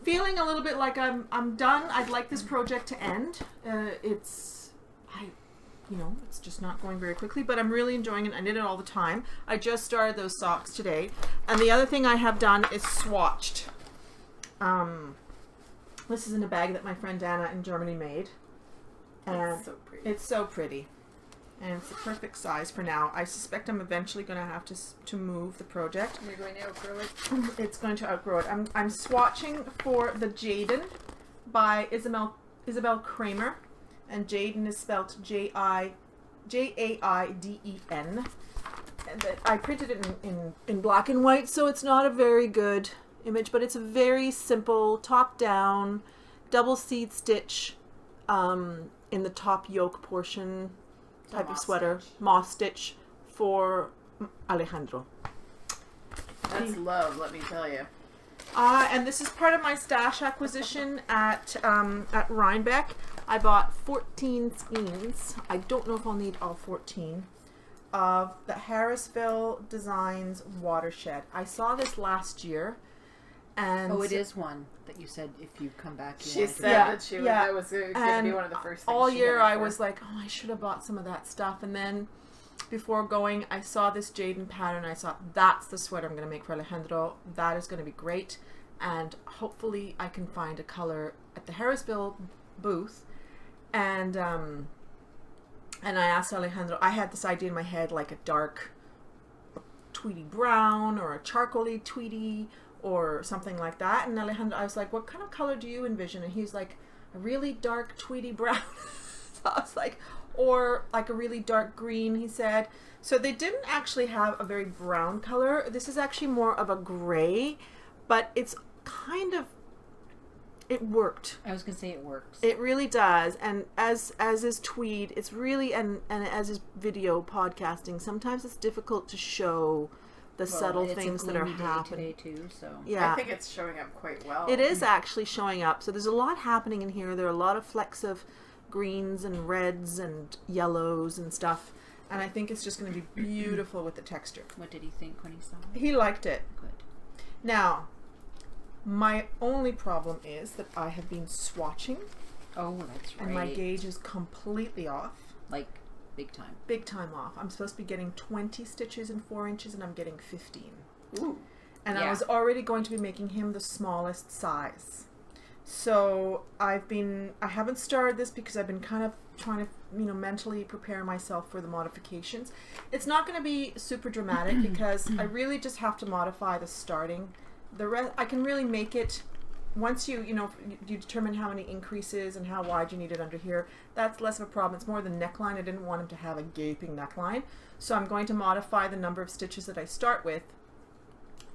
feeling a little bit like I'm done. I'd like this project to end. It's just not going very quickly, but I'm really enjoying it. I knit it all the time. I just started those socks today. And the other thing I have done is swatched. This is in a bag that my friend Anna in Germany made. And It's so pretty. it's so pretty. And it's the perfect size for now. I suspect I'm eventually going to have to move the project. You're going to outgrow it? It's going to outgrow it. I'm swatching for the Jaden by Isabel Kramer, and Jaden is spelled Jaiden. And I printed it in black and white, so it's not a very good image, but it's a very simple top-down double seed stitch in the top yoke portion type of sweater, moss stitch for Alejandro. That's love, let me tell you. And this is part of my stash acquisition at Rinebeck. I bought 14 skeins. I don't know if I'll need all 14. Of the Harrisville Designs Watershed. I saw this last year, and Oh, it is one that you said if you come back. You She wanted to said buy. that that was going to be one of the first things all she year headed I for. was like, oh, I should have bought some of that stuff. And then before going, I saw this Jaden pattern. I thought, that's the sweater I'm going to make for Alejandro. That is going to be great. And hopefully I can find a color at the Harrisville booth. And I asked Alejandro, I had this idea in my head, like a dark tweedy brown or a charcoaly tweedy or something like that. And Alejandro, I was like, what kind of color do you envision? And he's like, a really dark tweedy brown. So I was like, or like a really dark green, he said. So they didn't actually have a very brown color. This is actually more of a gray, but it's kind of, it worked. I was going to say it works. It really does. And as is tweed, it's really, and as is video podcasting, sometimes it's difficult to show the subtle things that are happening today too, so yeah, I think it's showing up quite well. it is actually showing up. So there's a lot happening in here. There are a lot of flecks of greens and reds and yellows and stuff, and I think it's just going to be beautiful with the texture. What did he think when he saw it? He liked it. Good. Now, my only problem is that I have been swatching, Oh, that's right. and my gauge is completely off. Like, big time. Big time off. I'm supposed to be getting 20 stitches in 4 inches, and I'm getting 15. Ooh. And I Yeah. was already going to be making him the smallest size. So I haven't started this because I've been kind of trying to, mentally prepare myself for the modifications. It's not going to be super dramatic because I really just have to modify the starting. The rest, I can really make it once you determine how many increases and how wide you need it under here. That's less of a problem. It's more the neckline. I didn't want him to have a gaping neckline. So I'm going to modify the number of stitches that I start with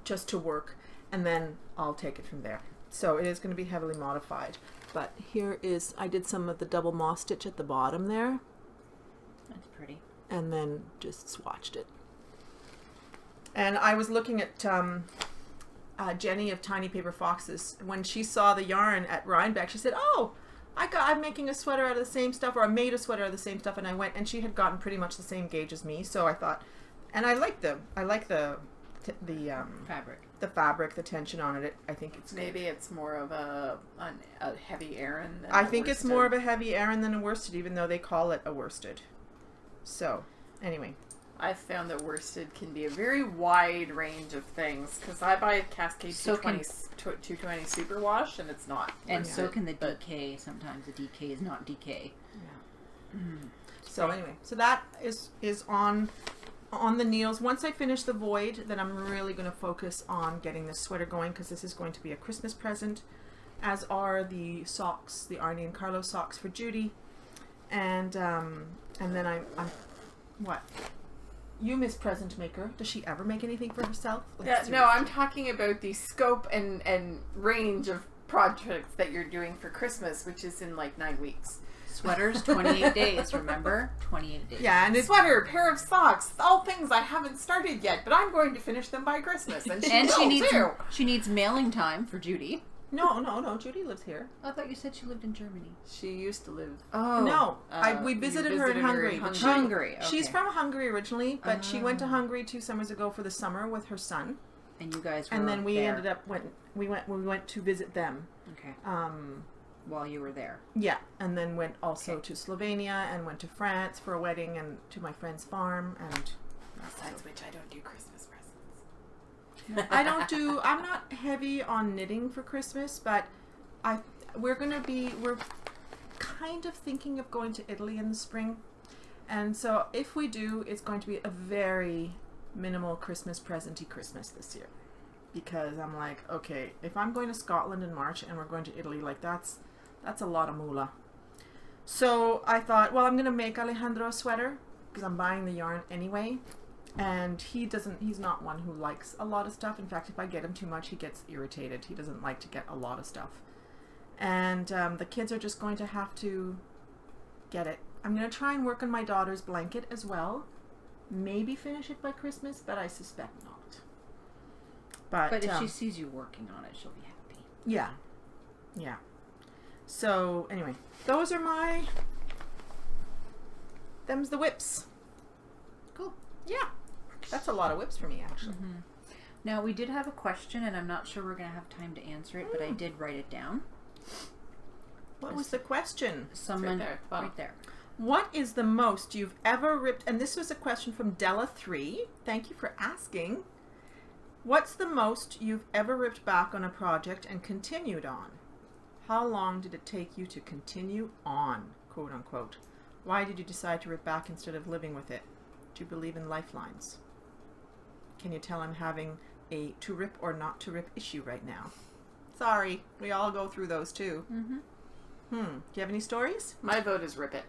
just to work, and then I'll take it from there. So it is going to be heavily modified. But here is, I did some of the double moss stitch at the bottom there, That's pretty. and then just swatched it. And I was looking at Jenny of Tiny Paper Foxes. When she saw the yarn at Rinebeck, she said, oh, I'm making a sweater out of the same stuff, or I made a sweater out of the same stuff. And I went, and she had gotten pretty much the same gauge as me. So I thought, and I like the fabric, the tension on it. I think it's Maybe it's more of a heavy Aran than I a think it's worsted. more of a heavy Aran than a worsted, even though they call it a worsted. So, anyway. I found that worsted can be a very wide range of things because I buy a Cascade So 220 superwash and it's not. And worsted, so can the but DK. Sometimes the DK is not DK. So anyway, so that is on the needles. Once I finish the void, then I'm really going to focus on getting this sweater going because this is going to be a Christmas present, as are the socks, the Arnie and Carlos socks for Judy, and then I'm what? You Miss Present Maker. Does she ever make anything for herself? Yeah, no, I'm talking about the scope and range of projects that you're doing for Christmas, which is in like 9 weeks. Sweaters, 28 days, remember? 28 days. Yeah, and it's Sweater, pair of socks, all things I haven't started yet, but I'm going to finish them by Christmas. And she And will too. she needs mailing time for Judy. no. Judy lives here. I thought you said she lived in Germany. She used to live. Oh. No, we you visited her in visited Hungary. in but Hungary. Okay. She's from Hungary originally, but she went to Hungary 2 summers ago for the summer with her son, And you guys were and then we there. ended up we went to visit them. Okay. While you were there. Yeah, and then went also to Slovenia and went to France for a wedding and to my friend's farm, and Besides which, I don't do Christmas presents. I'm not heavy on knitting for Christmas, but we're kind of thinking of going to Italy in the spring. And so if we do, it's going to be a very minimal Christmas presenty Christmas this year. Because I'm like, okay, if I'm going to Scotland in March and we're going to Italy, like that's a lot of moolah. So I thought, well, I'm going to make Alejandro a sweater because I'm buying the yarn anyway. And he's not one who likes a lot of stuff. In fact, if I get him too much, he gets irritated. He doesn't like to get a lot of stuff. And the kids are just going to have to get it. I'm going to try and work on my daughter's blanket as well. Maybe finish it by Christmas, but I suspect not. But if she sees you working on it, she'll be happy. Yeah. Yeah. So, anyway, those are them's the whips. Cool. Yeah. That's a lot of whips for me, actually. Mm-hmm. Now, we did have a question, and I'm not sure we're going to have time to answer it, but I did write it down. What was the question? Someone Right there. right there. What is the most you've ever ripped? And this was a question from Della3. Thank you for asking. What's the most you've ever ripped back on a project and continued on? How long did it take you to continue on, quote unquote? Why did you decide to rip back instead of living with it? Do you believe in lifelines? Can you tell I'm having a to rip or not to rip issue right now? Sorry, we all go through those too. Mm-hmm. Do you have any stories? My vote is rip it.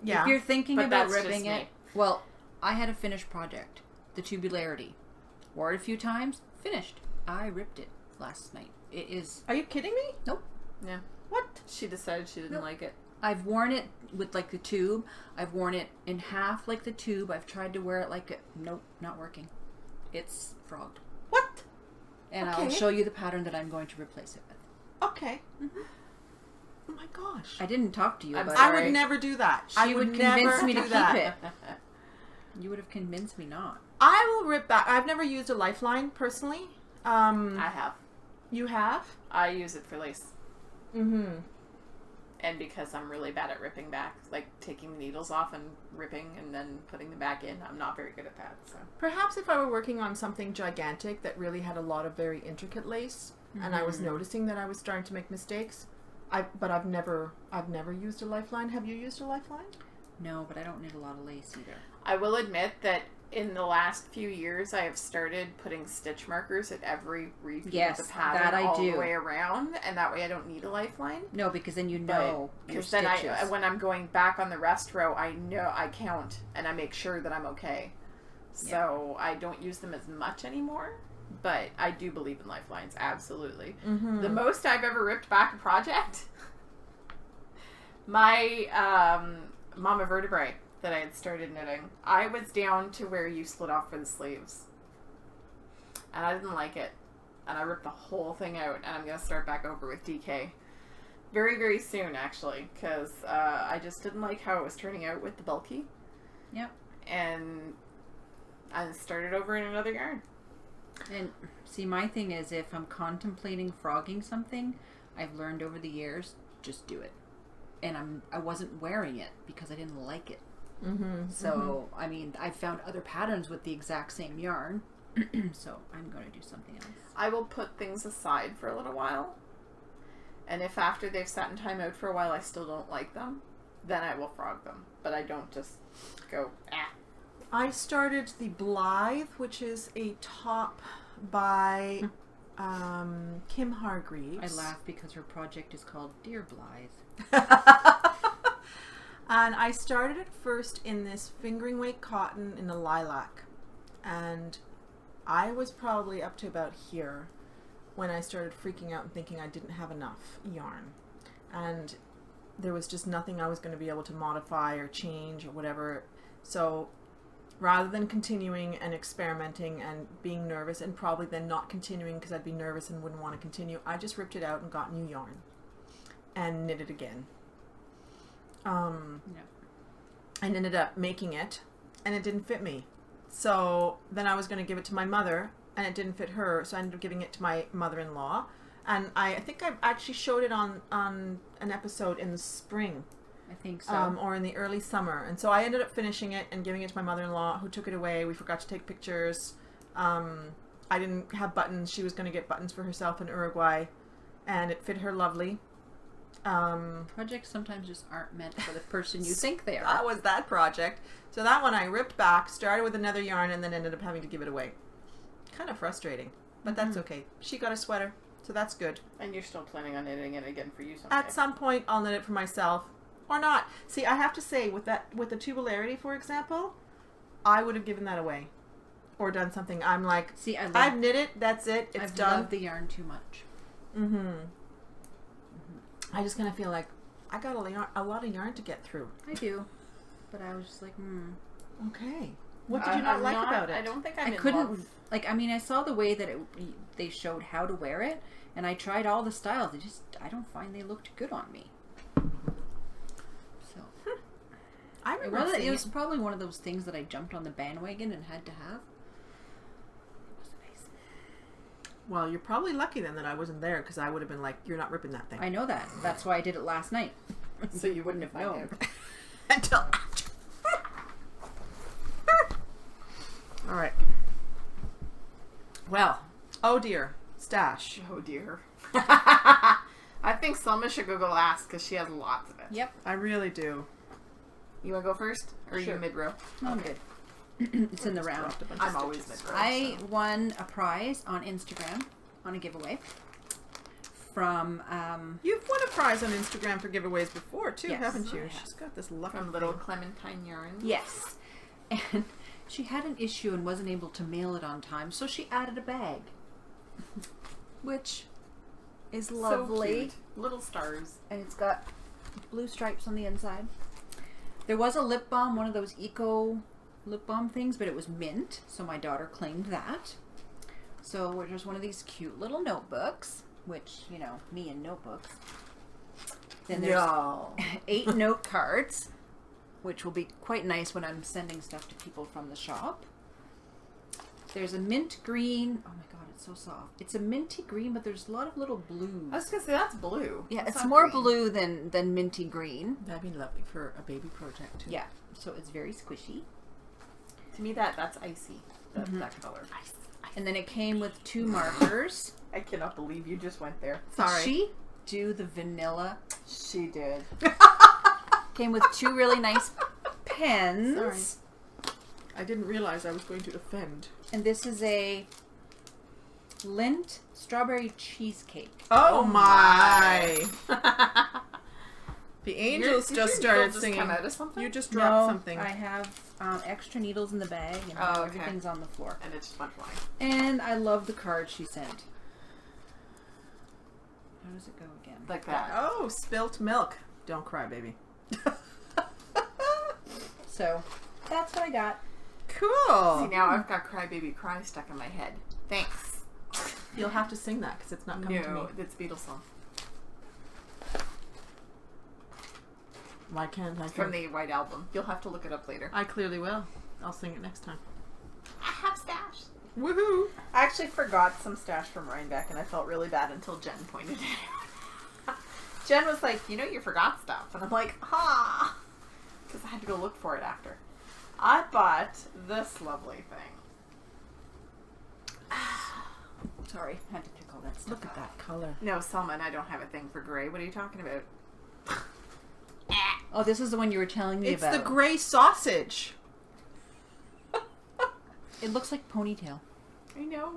Yeah. If you're thinking But about that's ripping just it, me. well, I had a finished project, the tubularity. Wore it a few times, finished. I ripped it last night. It is. Are you kidding me? Nope. Yeah. What? She decided she didn't like it. I've worn it with like the tube. I've worn it in half like the tube. I've tried to wear it like a... Nope, not working. It's frogged. What? And Okay. I'll show you the pattern that I'm going to replace it with. Okay. Mm-hmm. Oh my gosh. I didn't talk to you, I'm but I sorry. would never do that. she I would never convince me to do keep that. it. You would have convinced me not. I will rip back. I've never used a lifeline personally. I have. You have? I use it for lace. Mm-hmm. And because I'm really bad at ripping back, like taking the needles off and ripping and then putting them back in, I'm not very good at that. So Perhaps if I were working on something gigantic that really had a lot of very intricate lace, and I was noticing that I was starting to make mistakes, but I've never used a lifeline. Have you used a lifeline? No, but I don't need a lot of lace either. I will admit that in the last few years, I have started putting stitch markers at every repeat Yes, of the pattern that I all do. the way around, and that way I don't need a lifeline. No, because then you know your Because then stitches. when I'm going back on the rest row, I know I count and I make sure that I'm okay. So I don't use them as much anymore, but I do believe in lifelines, absolutely. Mm-hmm. The most I've ever ripped back a project, my Mama Vertebrae that I had started knitting, I was down to where you split off for the sleeves. And I didn't like it. And I ripped the whole thing out, and I'm going to start back over with DK. Very, very soon, actually, because I just didn't like how it was turning out with the bulky. Yep. And I started over in another yarn. And see, my thing is, if I'm contemplating frogging something, I've learned over the years, just do it. And I wasn't wearing it because I didn't like it. Mm-hmm. So, I mean, I found other patterns with the exact same yarn. So, I'm going to do something else. I will put things aside for a little while. And if after they've sat in time out for a while I still don't like them, then I will frog them. But I don't just go, ah. I started the Blythe, which is a top by Kim Hargreaves. I laugh because her project is called Dear Blythe. And I started it first in this fingering weight cotton in a lilac. And I was probably up to about here when I started freaking out and thinking I didn't have enough yarn. And there was just nothing I was going to be able to modify or change or whatever. So rather than continuing and experimenting and being nervous and probably then not continuing because I'd be nervous and wouldn't want to continue, I just ripped it out and got new yarn and knit it again. And ended up making it, and it didn't fit me. So then I was going to give it to my mother, and it didn't fit her, so I ended up giving it to my mother-in-law. And I think I actually showed it on an episode in the spring. I think so. Or in the early summer. And so I ended up finishing it and giving it to my mother-in-law, who took it away. We forgot to take pictures. I didn't have buttons. She was going to get buttons for herself in Uruguay, and it fit her lovely. Projects sometimes just aren't meant for the person you think they are. That was that project. So that one I ripped back, started with another yarn, and then ended up having to give it away. Kind of frustrating, but that's okay. She got a sweater, so that's good. And you're still planning on knitting it again for you someday. At some point, I'll knit it for myself. or not. See, I have to say, with the tubularity, for example, I would have given that away. Or done something. I'm like, see, I've knit it, that's it, it's done. I love the yarn too much. I just kind of feel like I got a lot of yarn to get through. I do. But I was just like, Okay. What did you not like about it? I don't think I couldn't, like, I mean, I saw the way that they showed how to wear it, and I tried all the styles. I don't find they looked good on me. So. I remember it was probably one of those things that I jumped on the bandwagon and had to have. It was nice. Well, you're probably lucky then that I wasn't there, because I would have been like, you're not ripping that thing. I know that. That's why I did it last night. So you wouldn't have known. Until after. All right. Well, oh dear. Stash. Oh dear. I think Selma should go last because she has lots of it. Yep. I really do. You want to go first? Or Sure. are you mid-row? I'm good. It's in the round. I'm always mid-row. I won a prize on Instagram on a giveaway from You've won a prize on Instagram for giveaways before too, Yes. haven't you? Oh, yeah. She's got this lucky From Little thing. Clementine Yarn. yes, and she had an issue and wasn't able to mail it on time, so she added a bag, which is lovely. So cute. Little stars. And it's got blue stripes on the inside. There was a lip balm, one of those eco lip balm things, but it was mint, so my daughter claimed that. So there's one of these cute little notebooks, which, you know, me and notebooks. Then there's 8 note cards, which will be quite nice when I'm sending stuff to people from the shop. There's a mint green. Oh my god, it's so soft. It's a minty green, but there's a lot of little blues. I was going to say, that's blue. Yeah, That's it's not more green. blue than minty green. That'd be lovely for a baby project too. Yeah, so it's very squishy. To me, that's icy. That color. Ice. And then it came with 2 markers. I cannot believe you just went there. Did Sorry. she do the vanilla? She did. Came with 2 really nice pens. Sorry. I didn't realize I was going to offend. And this is a Lindt strawberry cheesecake. Oh my! my. The angels Did just your started needle just singing. come out of something? You just dropped No, something. I have extra needles in the bag, and Oh, okay. everything's on the floor. And it's just went flying. And I love the card she sent. How does it go again? Like that. Oh, spilt milk. Don't cry, baby. So, that's what I got. Cool. See, now I've got Cry Baby Cry stuck in my head. Thanks. You'll have to sing that because it's not coming to me. No, it's Beatles song. Why can't I? From the White Album. You'll have to look it up later. I clearly will. I'll sing it next time. I have stash. Woohoo! I actually forgot some stash from Rinebeck, and I felt really bad until Jen pointed it out. Jen was like, you know, you forgot stuff. And I'm like, because I had to go look for it after. I bought this lovely thing. Sorry, I had to pick all that stuff Look at that color. No, Selma and I don't have a thing for gray. What are you talking about? Oh, this is the one you were telling me It's about. the gray sausage. It looks like ponytail. I know.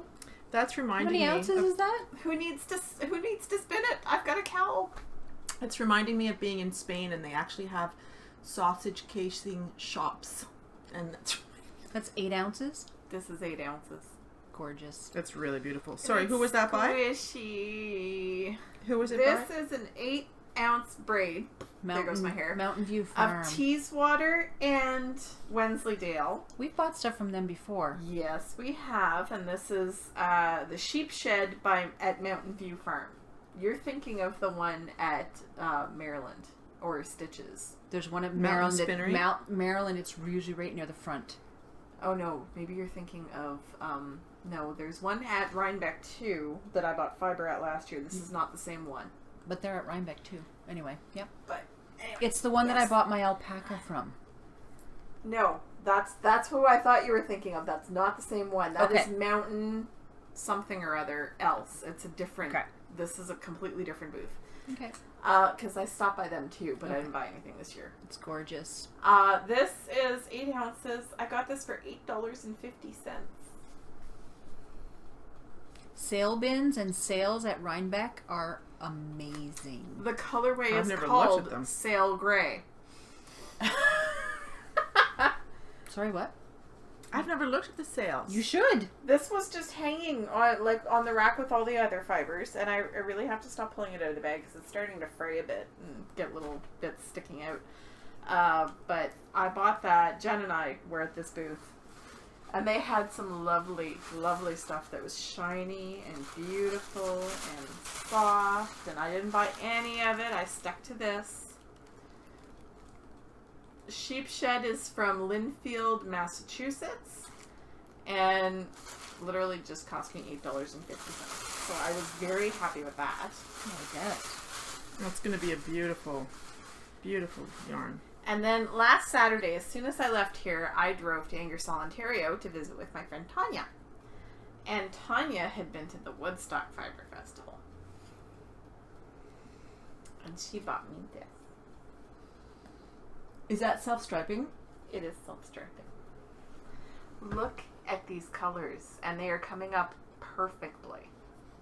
That's How reminding many me. ounces Of, is that? Who needs to spin it? I've got a cowl. it's reminding me of being in Spain, and they actually have sausage casing shops, and That's 8 ounces. This is 8 ounces. Gorgeous. that's really beautiful. Sorry, who was that by? Squishy. Who was it This by? is an 8-ounce braid there goes my hair. Mountain View Farm. Of Teeswater and Wensleydale. We've bought stuff from them before. Yes, we have, and this is the Sheep Shed at Mountain View Farm. You're thinking of the one at Maryland or Stitches. There's one at Mountain Maryland. Spinnery? Maryland, it's usually right near the front. Oh no, maybe you're thinking of no. There's one at Rinebeck too that I bought fiber at last year. This is not the same one, But they're at Rinebeck too. Anyway, yep. but anyway. It's the one that I Yes. bought my alpaca from. No, that's who I thought you were thinking of. That's not the same one. That is Okay. Mountain something or other else. It's a different. Okay. This is a completely different booth. Okay. Because I stopped by them too, but I Okay. didn't buy anything this year. It's gorgeous. This is 8 ounces. I got this for $8.50. sale bins and sales at Rinebeck are amazing. The colorway I've is never looked called at them. Sail Gray. Sorry, what? I've never looked at the sales. You should. This was just hanging on the rack with all the other fibers, and I really have to stop pulling it out of the bag because it's starting to fray a bit and get little bits sticking out. But I bought that. Jen and I were at this booth, and they had some lovely, lovely stuff that was shiny and beautiful and soft, and I didn't buy any of it. I stuck to this. Sheepshed is from Lynnfield, Massachusetts, and literally just cost me $8.50. So I was very happy with that. Oh, I guess. That's going to be a beautiful, beautiful yarn. And then last Saturday, as soon as I left here, I drove to Ingersoll, Ontario to visit with my friend Tanya. And Tanya had been to the Woodstock Fiber Festival. And she bought me this. Is that self-striping? It is self-striping. Look at these colors, and they are coming up perfectly.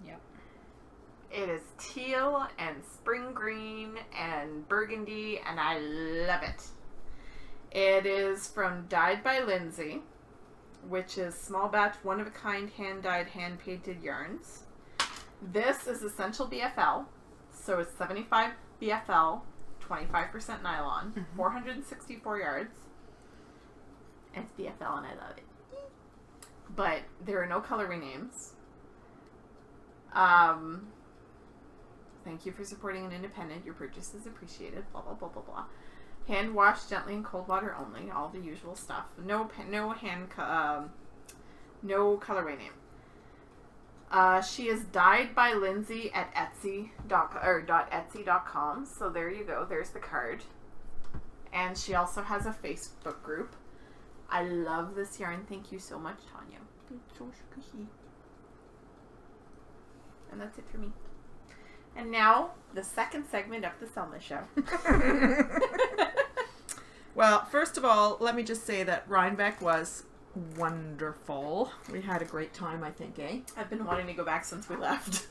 Yep. It is teal and spring green and burgundy, and I love it. It is from Dyed by Lindsay, which is small batch, one-of-a-kind, hand-dyed, hand-painted yarns. This is Essential BFL, so it's 75 BFL, 25% nylon, 464 yards. And it's BFL, and I love it. But there are no colorway names. Thank you for supporting an independent. Your purchase is appreciated. Blah blah blah blah blah. Hand washed gently in cold water only. All the usual stuff. No colorway name. She is dyed by Lindsay at etsy.com. So there you go. There's the card. And she also has a Facebook group. I love this yarn. Thank you so much, Tanya. And that's it for me. And now, the second segment of the Selma Show. Well, first of all, let me just say that Rinebeck was wonderful. We had a great time, I think, eh? I've been wanting to go back since we left.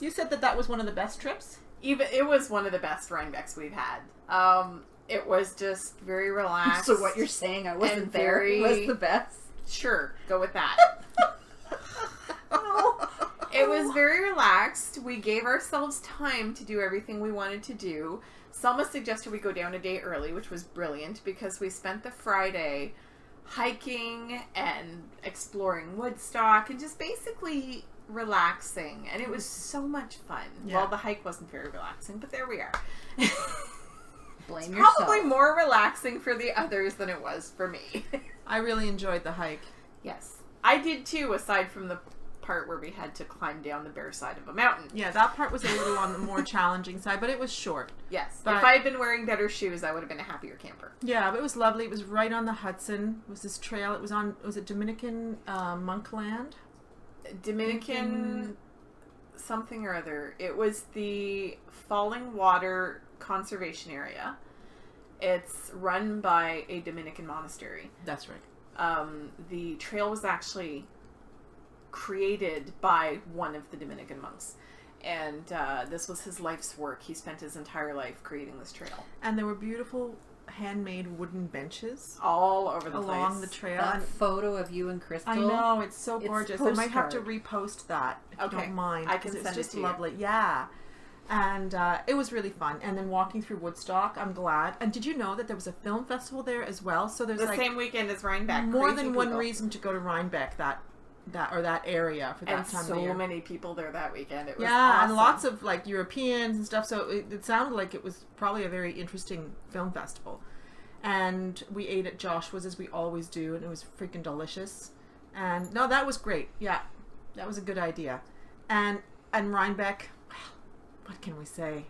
You said that was one of the best trips? It was one of the best Rinebecks we've had. It was just very relaxed. So what you're saying, I wasn't and there, very- was the best? Sure, go with that. It was very relaxed. We gave ourselves time to do everything we wanted to do. Selma suggested we go down a day early, which was brilliant because we spent the Friday hiking and exploring Woodstock and just basically relaxing. And it was so much fun. Yeah. Well, the hike wasn't very relaxing, but there we are. Blame yourself. Probably more relaxing for the others than it was for me. I really enjoyed the hike. Yes. I did too, aside from the part where we had to climb down the bare side of a mountain. Yeah, that part was a little on the more challenging side, but it was short. Yes. But if I had been wearing better shoes, I would have been a happier camper. Yeah, but it was lovely. It was right on the Hudson. It was this trail. It was on, was it Dominican Monkland? Dominican something or other. It was the Falling Water Conservation Area. It's run by a Dominican monastery. That's right. The trail was actually created by one of the Dominican monks. And this was his life's work. He spent his entire life creating this trail. And there were beautiful handmade wooden benches All over the along place. the trail. That And photo of you and Crystal. I know, it's so It's gorgeous. I might have to postcard. repost that if you Okay, don't mind. I can 'cause it's send it just to you. lovely. Yeah. And it was really fun. And then walking through Woodstock, I'm glad. And did you know that there was a film festival there as well? So there's The like same weekend as Rinebeck. more Crazy than one people. reason to go to Rinebeck that area for that And time so of year. many people there that weekend. It was Yeah, awesome. and lots of like Europeans and stuff. So it sounded like it was probably a very interesting film festival. And we ate at Joshua's as we always do, and it was freaking delicious. And no, that was great. Yeah, that was a good idea. And Rinebeck, what can we say?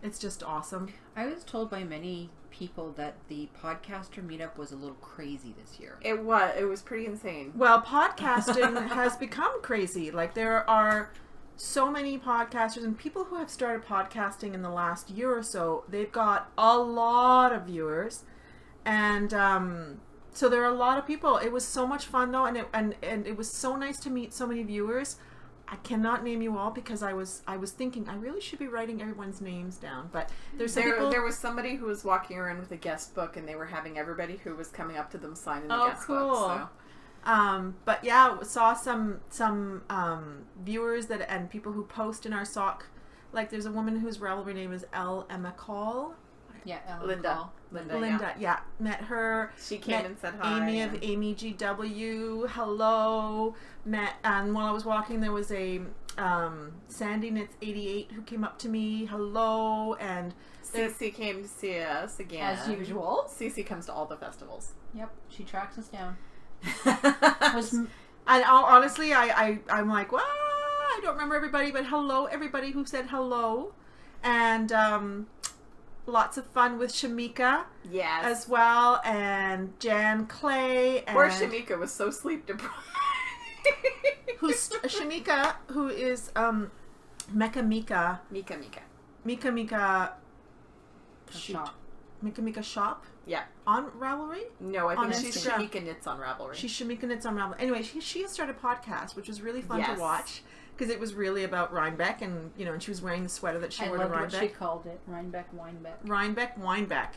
It's just awesome. I was told by many people that the podcaster meetup was a little crazy this year. It was pretty insane. Well, podcasting has become crazy. Like, there are so many podcasters and people who have started podcasting in the last year or so. They've got a lot of viewers, and So there are a lot of people. It was so much fun though, and it was so nice to meet so many viewers. I cannot name you all because I was thinking I really should be writing everyone's names down. But there was somebody who was walking around with a guest book, and they were having everybody who was coming up to them sign in the guest book. So. But yeah, saw some viewers and people who post in our sock. Like there's a woman whose Ravelry name is Emma Call. Yeah, Linda. Yeah. Met her. She came and said hi. Amy of Amy GW. Hello. Met, and while I was walking, there was a Sandy Knits 88 who came up to me. Hello. And Cece came to see us again. As usual. Cece comes to all the festivals. Yep. She tracks us down. And honestly, I'm like, well, I don't remember everybody, but hello, everybody who said hello. And lots of fun with Shamika as well, and Jan Clay. And poor Shamika was so sleep deprived. Who's Shamika, who is Mika Shop. Yeah. On Ravelry? No, I think she's Shamika Knits on Ravelry. She's Shamika Knits on Ravelry. Anyway, she has started a podcast, which was really fun to watch. Because it was really about Rinebeck, and and she was wearing the sweater that she wore to Rinebeck. I loved what she called it, Rinebeck Winebeck. Rinebeck Winebeck.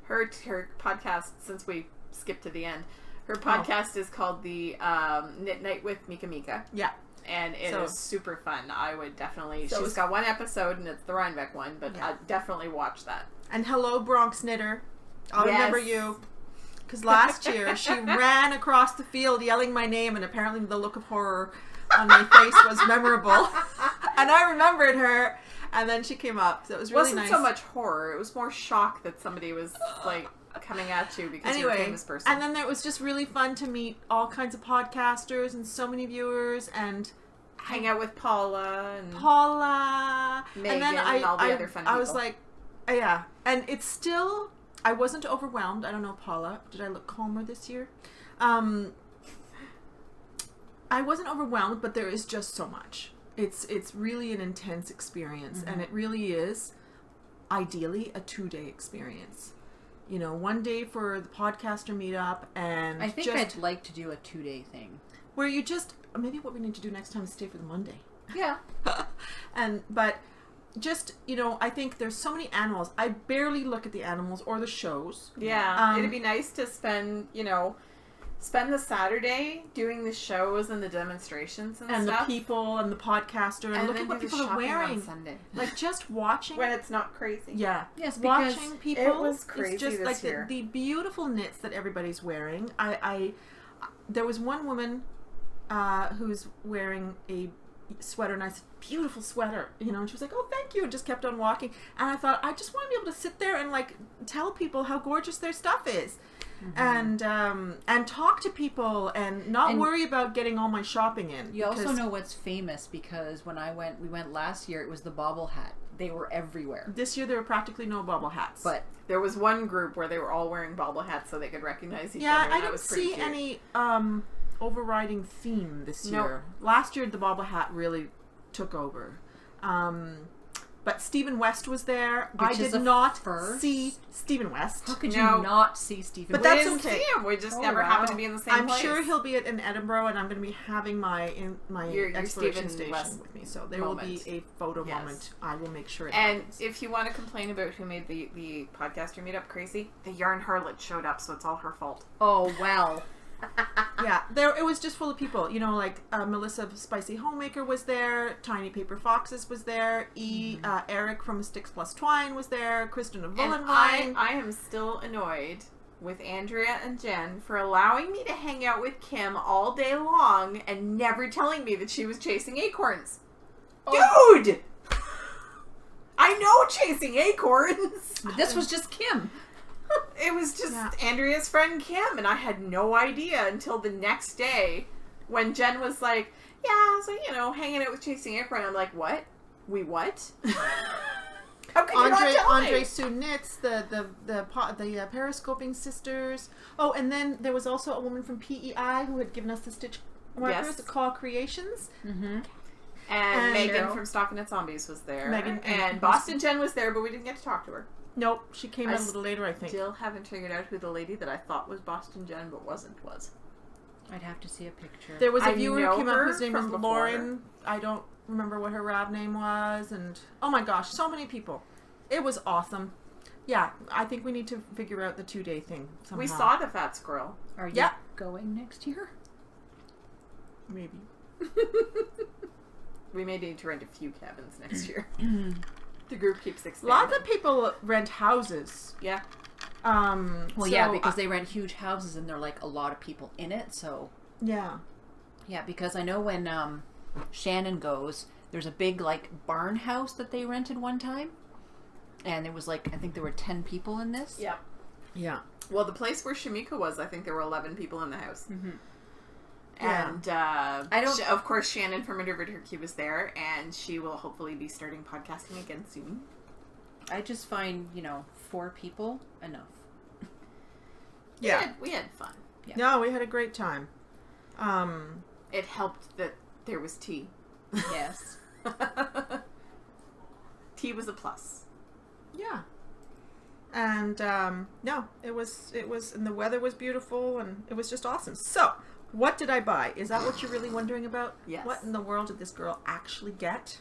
Her podcast, since we skipped to the end, her podcast is called the Knit Night with Mika. Yeah. And it is super fun. I would definitely... she's got one episode, and it's the Rinebeck one, but I'd definitely watch that. And hello, Bronx Knitter. I'll remember you. Because last year, she ran across the field yelling my name, and apparently the look of horror on my face was memorable. And I remembered her, and then she came up. So it was really nice. It wasn't so much horror. It was more shock that somebody was, like, coming at you because you're a famous person. And then it was just really fun to meet all kinds of podcasters and so many viewers, and hang out with Paula and Megan, and then all the other fun people. I was like, yeah. And it's still... I wasn't overwhelmed. I don't know, Paula. Did I look calmer this year? I wasn't overwhelmed, but there is just so much. It's really an intense experience, and it really is, ideally, a 2-day experience. One day for the podcaster meetup, and I think I'd like to do a 2-day thing. Where you just... Maybe what we need to do next time is stay for the Monday. Yeah. But... just, I think there's so many animals. I barely look at the animals or the shows. Yeah. It'd be nice to spend the Saturday doing the shows and the demonstrations and stuff. The people and the podcaster and look at what people are wearing. On Sunday. Like just watching. When it's not crazy. Yeah. Yes, because watching people. It was crazy it's just this like year. The beautiful knits that everybody's wearing. There was one woman who's wearing a sweater, and I said, beautiful sweater, and she was like, oh, thank you, and just kept on walking. And I thought, I just want to be able to sit there and like tell people how gorgeous their stuff is, and talk to people and not worry about getting all my shopping in. You also know what's famous, because when we went last year, it was the bobble hat. They were everywhere. This year there were practically no bobble hats, but there was one group where they were all wearing bobble hats so they could recognize each other. Yeah, I didn't see any overriding theme this year. Nope. Last year the bobble hat really took over. But Stephen West was there. I did not see Stephen West. How could you not see Stephen West? But that's okay. We just never happened to be in the same place. I'm sure he'll be in Edinburgh, and I'm going to be having my exploration station West with me. So there will be a photo moment. I will make sure it And happens. if you want to complain about who made the podcaster meetup crazy, the Yarn Harlot showed up, so it's all her fault. Oh, well. Yeah, it was just full of people. Like Melissa Spicy Homemaker was there, Tiny Paper Foxes was there, Eric from Sticks Plus Twine was there, Kristen of Woolen Wine. I am still annoyed with Andrea and Jen for allowing me to hang out with Kim all day long and never telling me that she was chasing acorns. Oh. Dude! I know chasing acorns! This was just Kim. It was just Andrea's friend Kim, and I had no idea until the next day when Jen was like, yeah, so, hanging out with Chasing Acorn. I'm like, what? We what? How can you not tell me? Andre Sue Knits, the periscoping sisters. Oh, and then there was also a woman from PEI who had given us the stitch markers, the Call Creations. Mm-hmm. And Megan from Stockinette Zombies was there. And Boston Jen was there, but we didn't get to talk to her. Nope, she came I out a little later, I think. Still haven't figured out who the lady that I thought was Boston Jen but wasn't was. I'd have to see a picture. There was a I viewer who know came up her whose name from was before. Lauren. I don't remember what her rap name was, and oh my gosh, so many people. It was awesome. Yeah, I think we need to figure out the 2-day thing somehow. We saw the fat squirrel. Are you Yeah. going next year? Maybe. We may need to rent a few cabins next year. The group keeps expanding. Lots of people rent houses. Yeah. Well, yeah, because they rent huge houses and there are like a lot of people in it. So yeah. yeah, because I know when Shannon goes, there's a big like barn house that they rented one time, and it was like I think there were 10 people in this. Yeah. Yeah. Well, the place where Shamika was, I think there were 11 people in the house. Mm-hmm. And I don't. of course, Shannon from River Turkey was there, and she will hopefully be starting podcasting again soon. I just find 4 people enough. Yeah. We had fun. Yeah. No, we had a great time. It helped that there was tea. Yes. Tea was a plus. Yeah. And no, it was, and the weather was beautiful, and it was just awesome. So, what did I buy? Is that what you're really wondering about? Yes. What in the world did this girl actually get?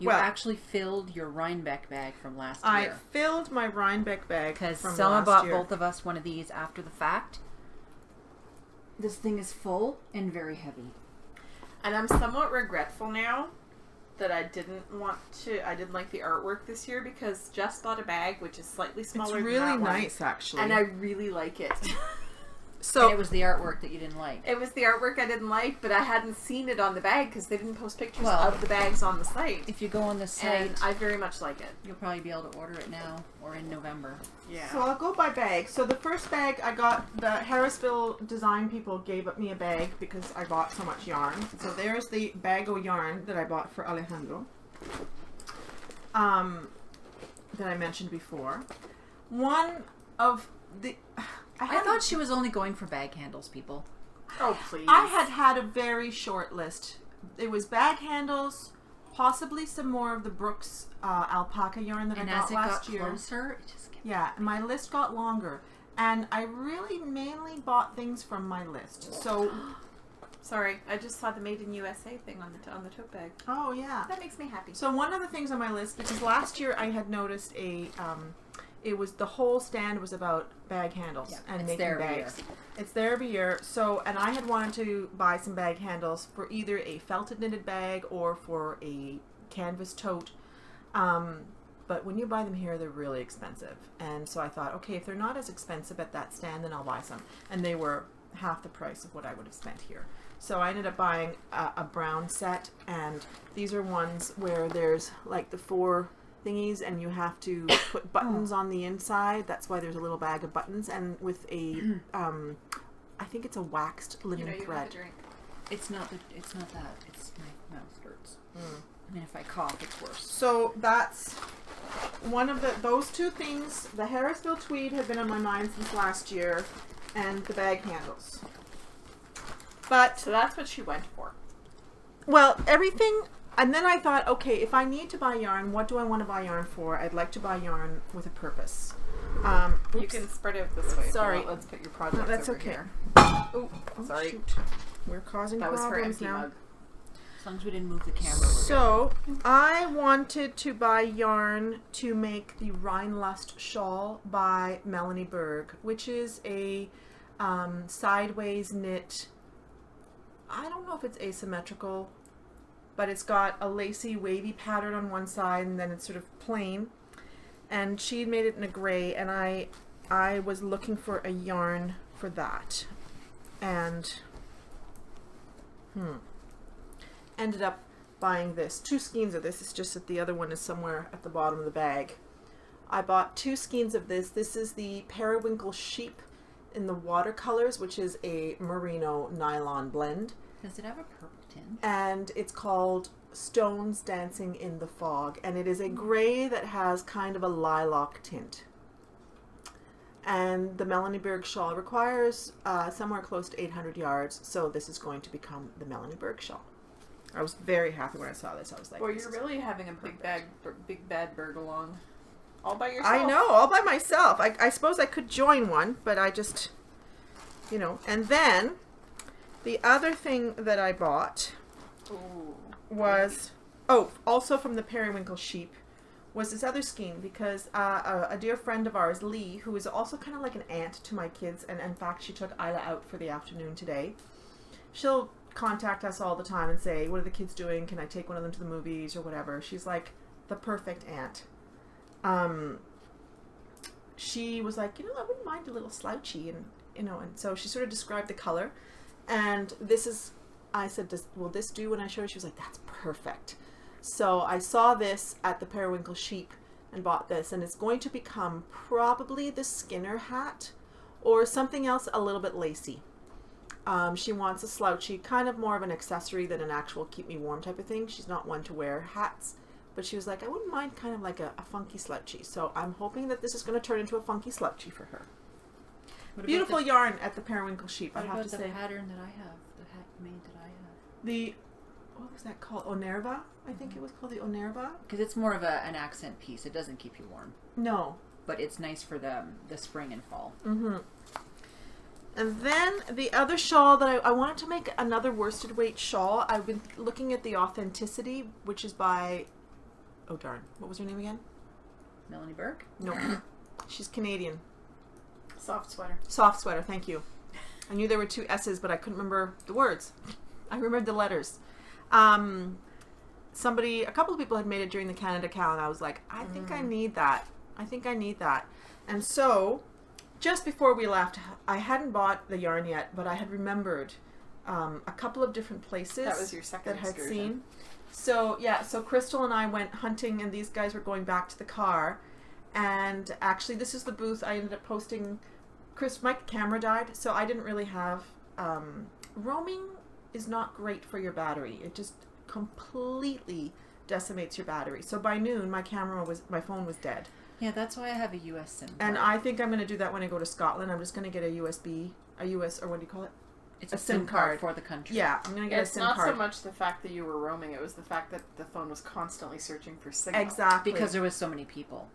You actually filled your Rinebeck bag from last I year. filled my Rinebeck bag Because from Selma last bought year. both of us one of these after the fact. This thing is full and very heavy. And I'm somewhat regretful now that I didn't like the artwork this year, because Jess bought a bag which is slightly smaller It's than really that one, nice, actually. and I really like it. So And it was the artwork that you didn't like. It was the artwork I didn't like, but I hadn't seen it on the bag because they didn't post pictures Well, of the bags on the site. If you go on the site, And I very much like it. you'll probably be able to order it now or in November. Yeah. So I'll go by bag. So the first bag I got, the Harrisville design people gave me a bag because I bought so much yarn. So there's the bag of yarn that I bought for Alejandro. That I mentioned before. One of the... I thought she was only going for bag handles, people. Oh, please. I had a very short list. It was bag handles, possibly some more of the Brooks alpaca yarn that And I got as it last got year. closer, it just kept... Yeah, and my list got longer. And I really mainly bought things from my list. So, Sorry, I just saw the Made in USA thing on the tote bag. oh yeah. That makes me happy. So one of the things on my list, because last year I had noticed it was the whole stand was about bag handles and it's making there every bags. It's there every year. So, and I had wanted to buy some bag handles for either a felted knitted bag or for a canvas tote. But when you buy them here, they're really expensive. And so I thought, okay, if they're not as expensive at that stand, then I'll buy some. And they were half the price of what I would have spent here. So I ended up buying a brown set, and these are ones where there's like the 4 thingies and you have to put buttons on the inside. That's why there's a little bag of buttons, and with a I think it's a waxed linen You thread. have a drink. It's not that. It's my mouth hurts. I mean, if I cough, it's worse. So that's one of those 2 things. The Harrisville tweed had been on my mind since last year, and the bag handles. But So that's what she went for. well, everything. And then I thought, okay, if I need to buy yarn, what do I want to buy yarn for? I'd like to buy yarn with a purpose. You can spread it this way. if you Sorry. want. Let's put your project No, that's over okay. here. Oh, Sorry. shoot. We're causing That was her problems empty now. mug. As long as we didn't move the camera. we're So, I wanted to buy yarn to make the Rhinelust shawl by Melanie Berg, which is a sideways knit. I don't know if it's asymmetrical, but it's got a lacy, wavy pattern on one side, and then it's sort of plain. And she made it in a gray, and I was looking for a yarn for that, and ended up buying this. 2 skeins of this. It's just that the other one is somewhere at the bottom of the bag. I bought 2 skeins of this. This is the Periwinkle Sheep in the watercolors, which is a merino nylon blend. Does it have a purple tint? And it's called Stones Dancing in the Fog. And it is a gray that has kind of a lilac tint. And the Melanie Berg shawl requires somewhere close to 800 yards, so this is going to become the Melanie Berg shawl. I was very happy when I saw this. I was like, Well, this you're is really having a big perfect. bad berg along. All by yourself. I know, all by myself. I suppose I could join one, but I just, And then the other thing that I bought was, also from the Periwinkle sheep, was this other skein because a dear friend of ours, Lee, who is also kind of like an aunt to my kids, and in fact she took Isla out for the afternoon today. She'll contact us all the time and say, what are the kids doing? Can I take one of them to the movies or whatever? She's like the perfect aunt. She was like, I wouldn't mind a little slouchy, and and so she sort of described the color, and I said, will this do when I show her? She was like, that's perfect. So I saw this at the Periwinkle sheep and bought this, and it's going to become probably the Skinner hat or something else a little bit lacy. She wants a slouchy, kind of more of an accessory than an actual keep me warm type of thing. She's not one to wear hats, but she was like, I wouldn't mind kind of like a funky slouchy. So I'm hoping that this is going to turn into a funky slouchy for her. Beautiful yarn at the Periwinkle sheep, I have to say. What about the pattern that I have? The hat made that I have? What was that called? Onerva? I think it was called the Onerva. Because it's more of an accent piece. It doesn't keep you warm. No. But it's nice for the spring and fall. Mm-hmm. And then the other shawl that I wanted to make another worsted weight shawl. I've been looking at the Authenticity, which is by, oh darn, what was her name again? Melanie Burke? No. She's Canadian. Soft sweater. Soft sweater, thank you. I knew there were 2 S's, but I couldn't remember the words. I remembered the letters. A couple of people had made it during the Canada Cal, and I was like, I think I need that. And so, just before we left, I hadn't bought the yarn yet, but I had remembered a couple of different places that was your second that I had excursion. seen. So, so Crystal and I went hunting, and these guys were going back to the car. And actually, this is the booth I ended up posting. My camera died, so I didn't really have... roaming is not great for your battery. It just completely decimates your battery. So by noon, my phone was dead. Yeah, that's why I have a US SIM card. And I think I'm going to do that when I go to Scotland. I'm just going to get a US, or what do you call it? It's a SIM card for the country. Yeah, I'm going to get a SIM card. It's not so much the fact that you were roaming, it was the fact that the phone was constantly searching for signal. Exactly. Because there was so many people.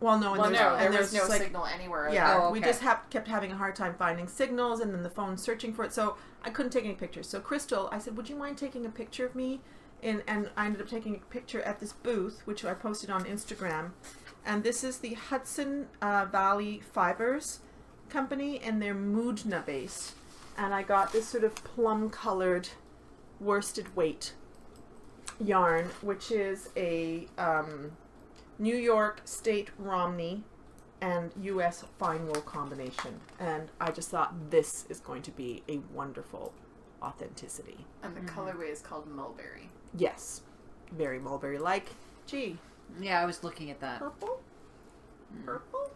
Well, no, there was no signal anywhere. Yeah, oh, okay. We just kept having a hard time finding signals, and then the phone searching for it, so I couldn't take any pictures. So Crystal, I said, would you mind taking a picture of me? And I ended up taking a picture at this booth, which I posted on Instagram. And this is the Hudson Valley Fibers Company and their Moodna base. And I got this sort of plum-colored worsted weight yarn, which is a... New York State Romney and U.S. fine wool combination. And I just thought this is going to be a wonderful Authenticity. And the colorway is called Mulberry. Yes. Very mulberry-like. Gee. Yeah, I was looking at that. Purple? Purple?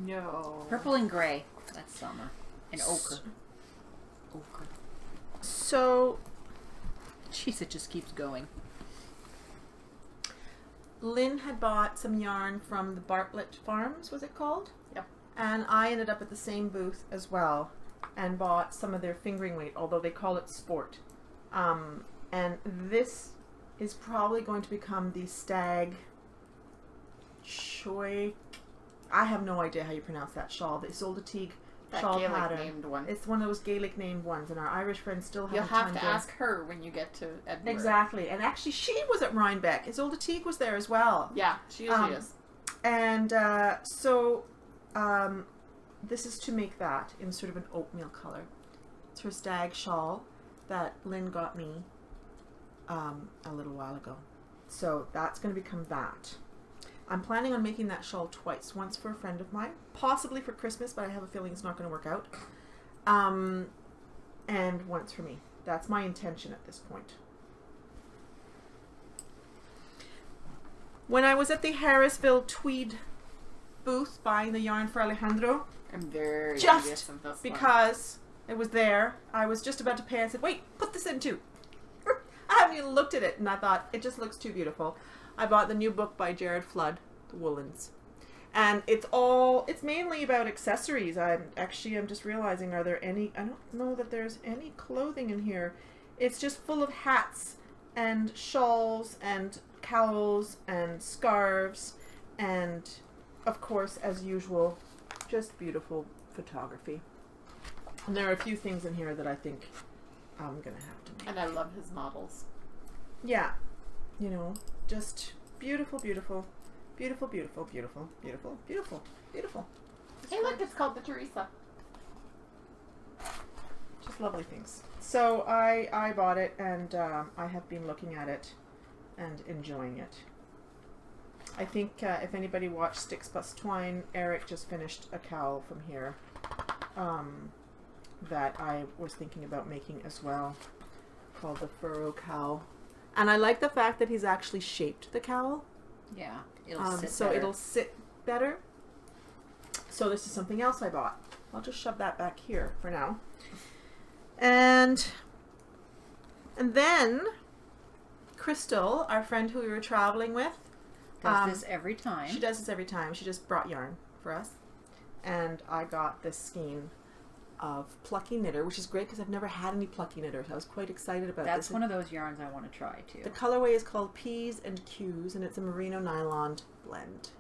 No. Purple and gray. That's Selma. And ochre. Ochre. So... Jeez, it just keeps going. Lynn had bought some yarn from the Bartlett Farms, was it called? Yep. And I ended up at the same booth as well and bought some of their fingering weight, although they call it sport. And this is probably going to become the Stag Choi. I have no idea how you pronounce that shawl. The Soldatig shawl Gaelic pattern. named one. It's one of those Gaelic named ones, and our Irish friends still haven't You'll have chimed to in. ask her when you get to Edinburgh. Exactly. And actually, she was at Rinebeck. Isolde Teague was there as well. Yeah, she usually is. And this is to make that in sort of an oatmeal color. It's her stag shawl that Lynn got me a little while ago. So that's going to become that. I'm planning on making that shawl twice. Once for a friend of mine, possibly for Christmas, but I have a feeling it's not going to work out. And once for me. That's my intention at this point. When I was at the Harrisville Tweed booth buying the yarn for Alejandro, I'm very just envious of this because it was there, I was just about to pay. I said, wait, put this in too. I haven't even looked at it, and I thought, it just looks too beautiful. I bought the new book by Jared Flood, The Woolens. And it's mainly about accessories. I'm just realizing, are there any, I don't know that there's any clothing in here. It's just full of hats and shawls and cowls and scarves. And, of course, as usual, just beautiful photography. And there are a few things in here that I think I'm going to have to make. And I love his models. Yeah. You know, just beautiful, beautiful, beautiful, beautiful, beautiful, beautiful, beautiful, beautiful. Hey, look, it's called the Teresa. Just lovely things. So I bought it, and I have been looking at it and enjoying it. I think if anybody watched Sticks Plus Twine, Eric just finished a cowl from here that I was thinking about making as well, called the Furrow Cowl. And I like the fact that he's actually shaped the cowl. Yeah, it'll sit so better. it'll sit better. So this is something else I bought. I'll just shove that back here for now. And then Crystal, our friend who we were traveling with, does this every time. She does this every time. She just brought yarn for us. And I got this skein of Plucky Knitter, which is great because I've never had any Plucky Knitters. I was quite excited about this. That's one of those yarns I want to try too. The colorway is called P's and Q's, and it's a merino nylon blend.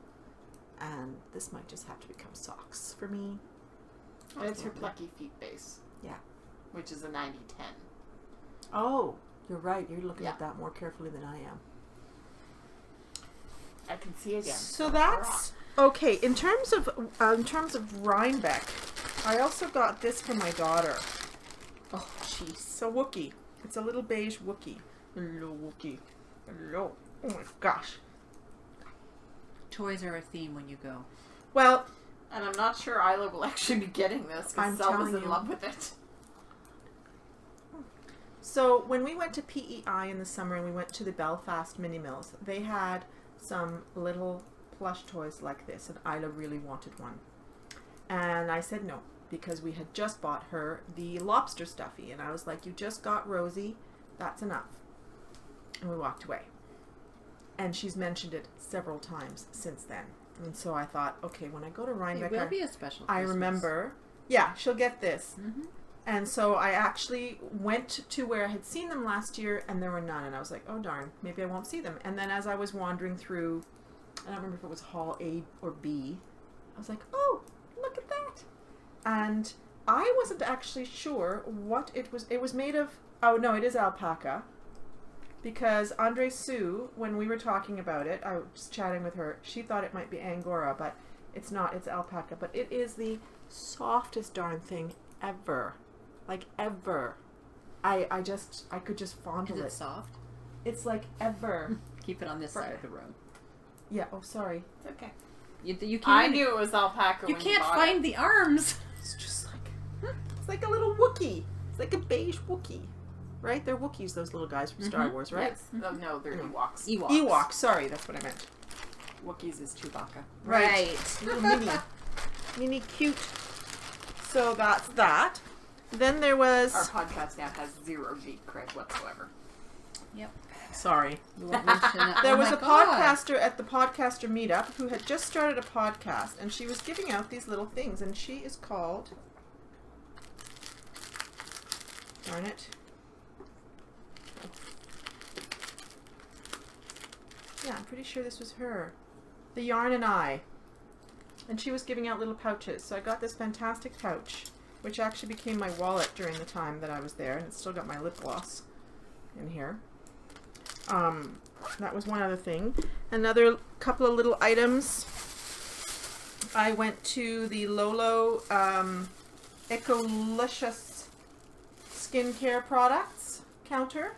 And this might just have to become socks for me. And it's her Plucky Feet base. Yeah. Which is a 90-10. Oh, you're right. You're looking Yeah. at that more carefully than I am. I can see again. So that's okay. In terms of Rinebeck, I also got this for my daughter. Oh, jeez, so Wookie. It's a little beige Wookie. Hello, Wookie. Hello. Oh my gosh. Toys are a theme when you go. Well, And I'm not sure Isla will actually be getting this I'm because Selma's telling in you. love with it. so when we went to PEI in the summer and we went to the Belfast Mini Mills, they had some little plush toys like this, and Isla really wanted one. And I said no, because we had just bought her the lobster stuffy, and I was like, you just got Rosie, that's enough. And we walked away. And she's mentioned it several times since then. And so I thought, okay, when I go to Rinebeck, It will be a special I Christmas. remember, yeah, she'll get this. Mm-hmm. And so I actually went to where I had seen them last year, and there were none. And I was like, oh, darn, maybe I won't see them. And then as I was wandering through, I don't remember if it was Hall A or B, I was like, oh, look at that. And I wasn't actually sure what it was. It was made of, oh, no, it is alpaca. Because Andre Sue, when we were talking about it, I was chatting with her, she thought it might be Angora, but it's not. It's alpaca. But it is the softest darn thing ever. Like, ever. I could just fondle Is it. it soft? It's like ever. Keep it on this side of the room. Yeah, oh, sorry. It's okay. You can't. I knew it was alpaca You when can't you bought find it. the arms. It's just like, it's like a little Wookiee. It's like a beige Wookiee. Right? They're Wookiees, those little guys from Star Wars, right? Yes. Oh, no, they're Ewoks. Ewoks, sorry, that's what I meant. Wookiees is Chewbacca. Right. Little mini cute. So that's that. Then there was... Our podcast now has zero geek cred whatsoever. Yep. Sorry. You won't mention that. There Oh was my a God. podcaster at the podcaster meetup who had just started a podcast, and she was giving out these little things, and she is called... Darn it. Yeah, I'm pretty sure this was her. The Yarn and I. And she was giving out little pouches. So I got this fantastic pouch, which actually became my wallet during the time that I was there. And it's still got my lip gloss in here. That was one other thing. Another couple of little items. I went to the Lolo Ecolicious skincare products counter.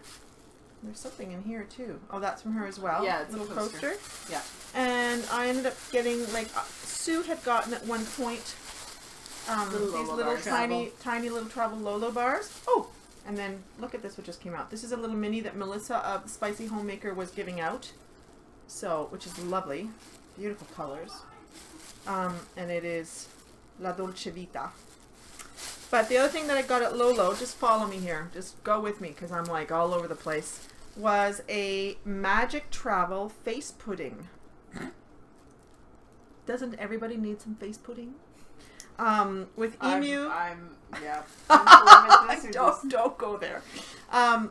There's something in here too. Oh, that's from her as well. Yeah, it's a little poster. Yeah. And I ended up getting, like, Sue had gotten at one point Little these Lolo little bars. tiny little travel Lolo bars. Oh, and then look at this, what just came out. This is a little mini that Melissa of the Spicy Homemaker was giving out. So, which is lovely, beautiful colors. And it is La Dolce Vita. But the other thing that I got at Lolo, just follow me here, just go with me because I'm like all over the place, was a Magic Travel face pudding. Doesn't everybody need some face pudding? With emu. Yeah. Don't go there.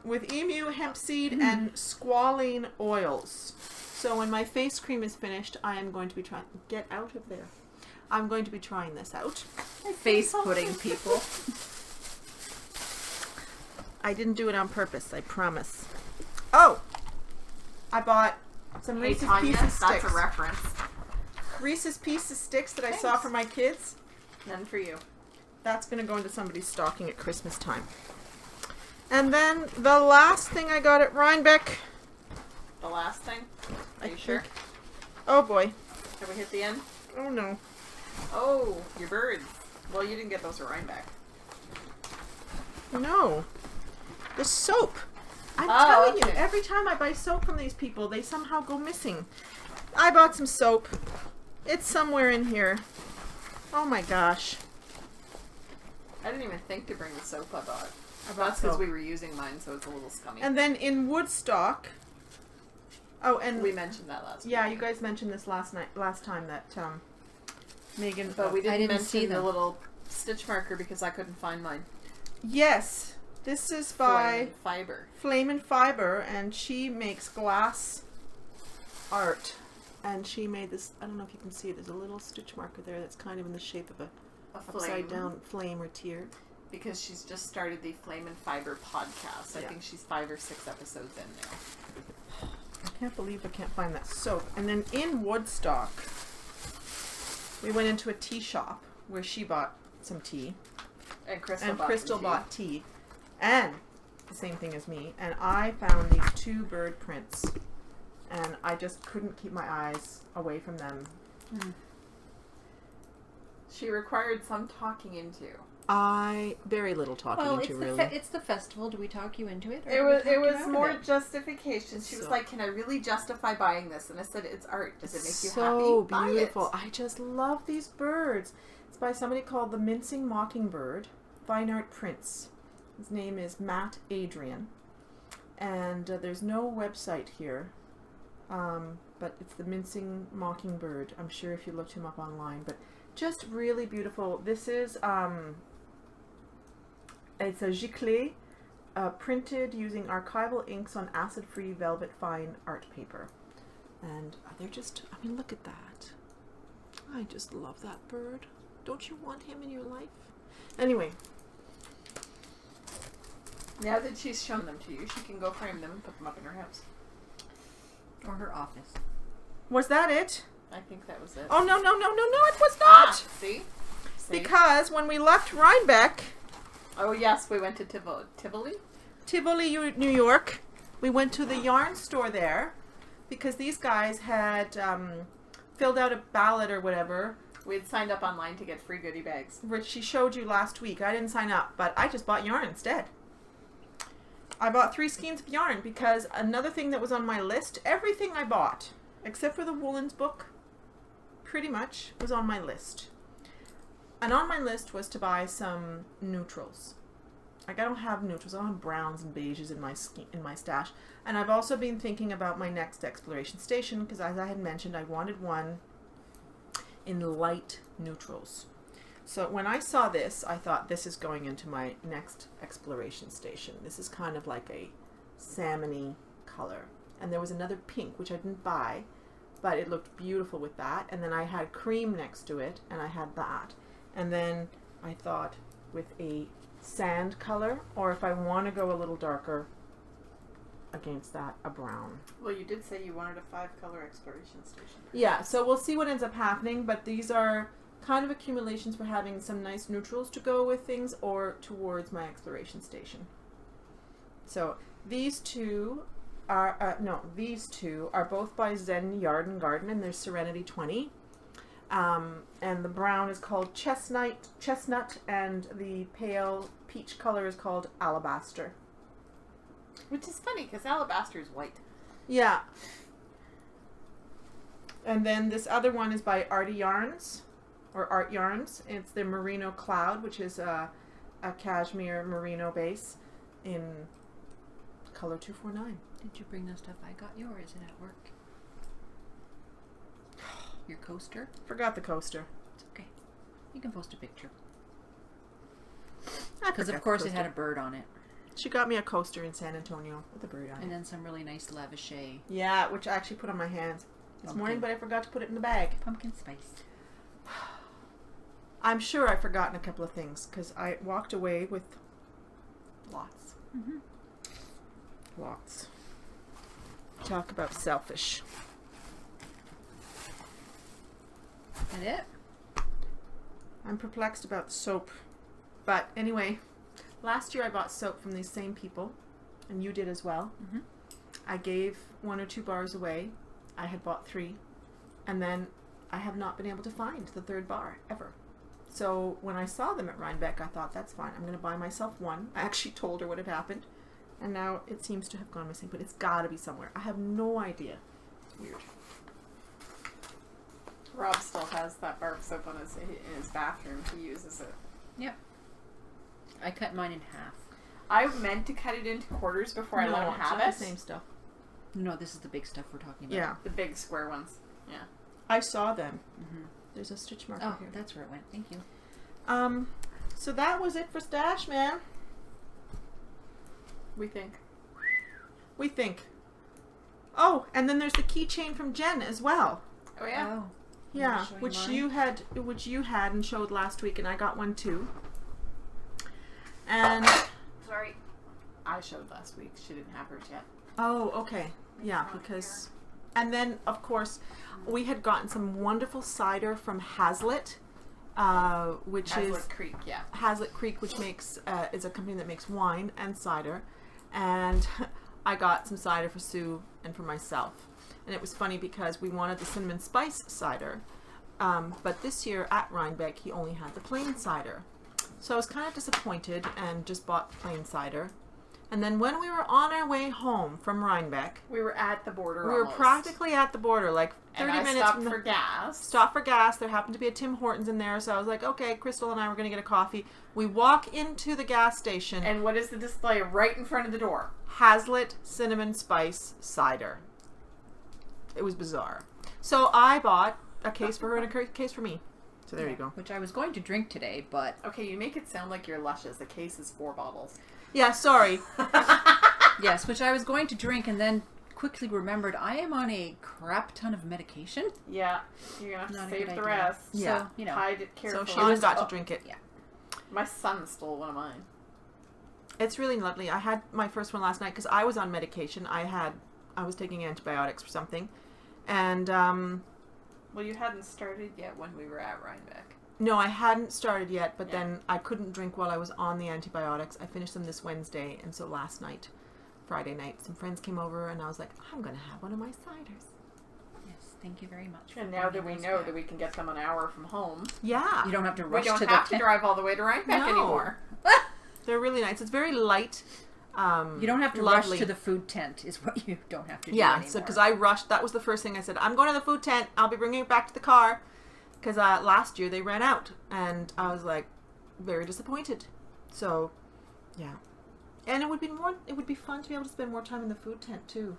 With emu, hemp seed, and squalene oils. So when my face cream is finished, I am going to be trying... Get out of there. I'm going to be trying this out. Face pudding, people. I didn't do it on purpose, I promise. Oh! I bought some Hey, Reese's Tanya, Pieces that's sticks. a reference. Reese's Pieces sticks that I saw Thanks. for my kids. None for you. That's going to go into somebody's stocking at Christmas time. And then the last thing I got at Rinebeck. The last thing? Are I you sure? think- Oh boy. Have we hit the end? Oh no. Oh, your birds. Well, you didn't get those at Rinebeck. No. The soap. I'm Oh, telling you, okay. every time I buy soap from these people, they somehow go missing. I bought some soap. It's somewhere in here. Oh my gosh. I didn't even think to bring the soap I bought. I bought That's because soap. we were using mine, so it's a little scummy. And then in Woodstock. Oh, and we mentioned that last yeah, week. you guys mentioned this last time that Megan. But we didn't, didn't see mention the them. little stitch marker because I couldn't find mine. Yes, this is by Flame Fiber. Flame and Fiber, and she makes glass art. And she made this. I don't know if you can see it. There's a little stitch marker there that's kind of in the shape of a A upside flame. down flame or tear. Because she's just started the Flame and Fiber podcast. I Yeah. think she's 5 or 6 episodes in now. I can't believe I can't find that soap. And then in Woodstock, we went into a tea shop where she bought some tea. And Crystal And bought Crystal some tea. bought tea. And the same thing as me. And I found these 2 bird prints. And I just couldn't keep my eyes away from them. She required some talking into. Very little talking Well, into, really. it's the festival. Do we talk you into it? Or It do we was talk you out of more it? justification. She was So- like, "Can I really justify buying this?" And I said, "It's art. Does it make you So happy? Buy beautiful. it." I just love these birds. It's by somebody called the Mincing Mockingbird, Fine Art Prints. His name is Matt Adrian. And there's no website here. But it's the Mincing Mockingbird. I'm sure if you looked him up online. But just really beautiful. This is, it's a giclée printed using archival inks on acid-free velvet fine art paper. And they're just, I mean, look at that. I just love that bird. Don't you want him in your life? Anyway. Now that she's shown them to you, she can go frame them and put them up in her house. Or her office. Was that it? I think that was it. Oh, no, it was not! See? Because when we left Rinebeck, Oh, yes, we went to Tivoli. Tivoli, New York, we went to the yarn store there because these guys had filled out a ballot or whatever, We had signed up online to get free goodie bags. which she showed you last week. I didn't sign up, but I just bought yarn instead. I bought 3 skeins of yarn because another thing that was on my list, everything I bought, except for the woolens book, pretty much was on my list. And on my list was to buy some neutrals. Like, I don't have neutrals. I don't have browns and beiges in my stash. And I've also been thinking about my next exploration station because, as I had mentioned, I wanted one in light neutrals. So when I saw this, I thought this is going into my next exploration station. This is kind of like a salmon-y color. And there was another pink, which I didn't buy, but it looked beautiful with that. And then I had cream next to it, and I had that. And then I thought with a sand color, or if I want to go a little darker against that, a brown. Well, you did say you wanted a 5-color exploration station. Yeah, so we'll see what ends up happening, but these are kind of accumulations for having some nice neutrals to go with things or towards my exploration station. So these two are, these two are both by Zen Yard and Garden, and they're Serenity 20. And the brown is called Chestnut, and the pale peach color is called Alabaster. Which is funny, because alabaster is white. Yeah. And then this other one is by Arty Yarns, or Art Yarns. It's the Merino Cloud, which is a cashmere merino base in color 249. Did you bring the stuff I got you, or is it at work? Your coaster? Forgot the coaster. It's okay. You can post a picture. I Because forgot of course the it had a coaster. bird on it. She got me a coaster in San Antonio with a bird on And it. then some really nice lavishe Yeah, which I actually put on my hands this Pumpkin. morning, but I forgot to put it in the bag. pumpkin spice. I'm sure I've forgotten a couple of things because I walked away with lots. Mm-hmm. Lots. Talk about selfish. That it? I'm perplexed about the soap. But anyway, last year I bought soap from these same people, and you did as well. Mm-hmm. I gave 1 or 2 bars away. I had bought 3, and then I have not been able to find the 3rd bar ever. So when I saw them at Rinebeck, I thought, that's fine. I'm going to buy myself 1. I actually told her what had happened, and now it seems to have gone missing, but it's got to be somewhere. I have no idea. It's weird. Rob still has that bar of soap in his bathroom. He uses it. Yep. I cut mine in half. I meant to cut it into quarters before I let him it's have not it. the same stuff. No, this is the big stuff we're talking about. Yeah. The big square ones. Yeah. I saw them. Mm-hmm. There's a stitch mark Oh, here. that's where it went. Thank you. So that was it for Stash, man. We think. We think. Oh, and then there's the keychain from Jen as well. Oh yeah. Oh. Yeah, show you which mine? you had and showed last week, and I got one too. And Sorry. I showed last week. She didn't have hers yet. oh, okay, yeah, because, and then of course, we had gotten some wonderful cider from Hazlitt, which Hazlitt is Creek, yeah. Hazlitt Creek, which makes is a company that makes wine and cider, and I got some cider for Sue and for myself. And it was funny because we wanted the cinnamon spice cider, but this year at Rinebeck he only had the plain cider. So I was kind of disappointed and just bought the plain cider. And then when we were on our way home from Rinebeck, We were at the border. we were almost. practically at the border, like 30 And I minutes stopped from the for gas. stop for gas. There happened to be a Tim Hortons in there, so I was like, okay, Crystal and I were going to get a coffee. We walk into the gas station. And what is the display right in front of the door? Hazlitt cinnamon spice cider. It was bizarre. So I bought a case for her and a case for me. So there you go. Which I was going to drink today, but Okay, you make it sound like you're luscious. The case is 4 bottles. Yeah, sorry. yes, which I was going to drink and then quickly remembered I am on a crap ton of medication. Yeah, you're gonna have Not to a save good the idea. rest. Yeah. So, you know. Hide it So carefully. Sean got to drink it. Yeah. My son stole one of mine. It's really lovely. I had my first one last night because I was on medication. I was taking antibiotics for something. And, Well, you hadn't started yet when we were at Rinebeck. no, I hadn't started yet, but Yeah. then I couldn't drink while I was on the antibiotics. I finished them this Wednesday, and so last night, Friday night, some friends came over, and I was like, I'm going to have one of my ciders. Yes, thank you very much. And now that we know that we can get them an hour from home, Yeah. You don't have to we rush don't to have the to drive all the way to Rinebeck No. anymore. They're really nice. It's very light. You don't have to lovely. rush to the food tent is what you don't have to do Yeah, anymore. so because I rushed, that was the first thing I said. I'm going to the food tent. I'll be bringing it back to the car. Because last year they ran out, and I was like very disappointed. So, yeah, and it would be fun to be able to spend more time in the food tent too.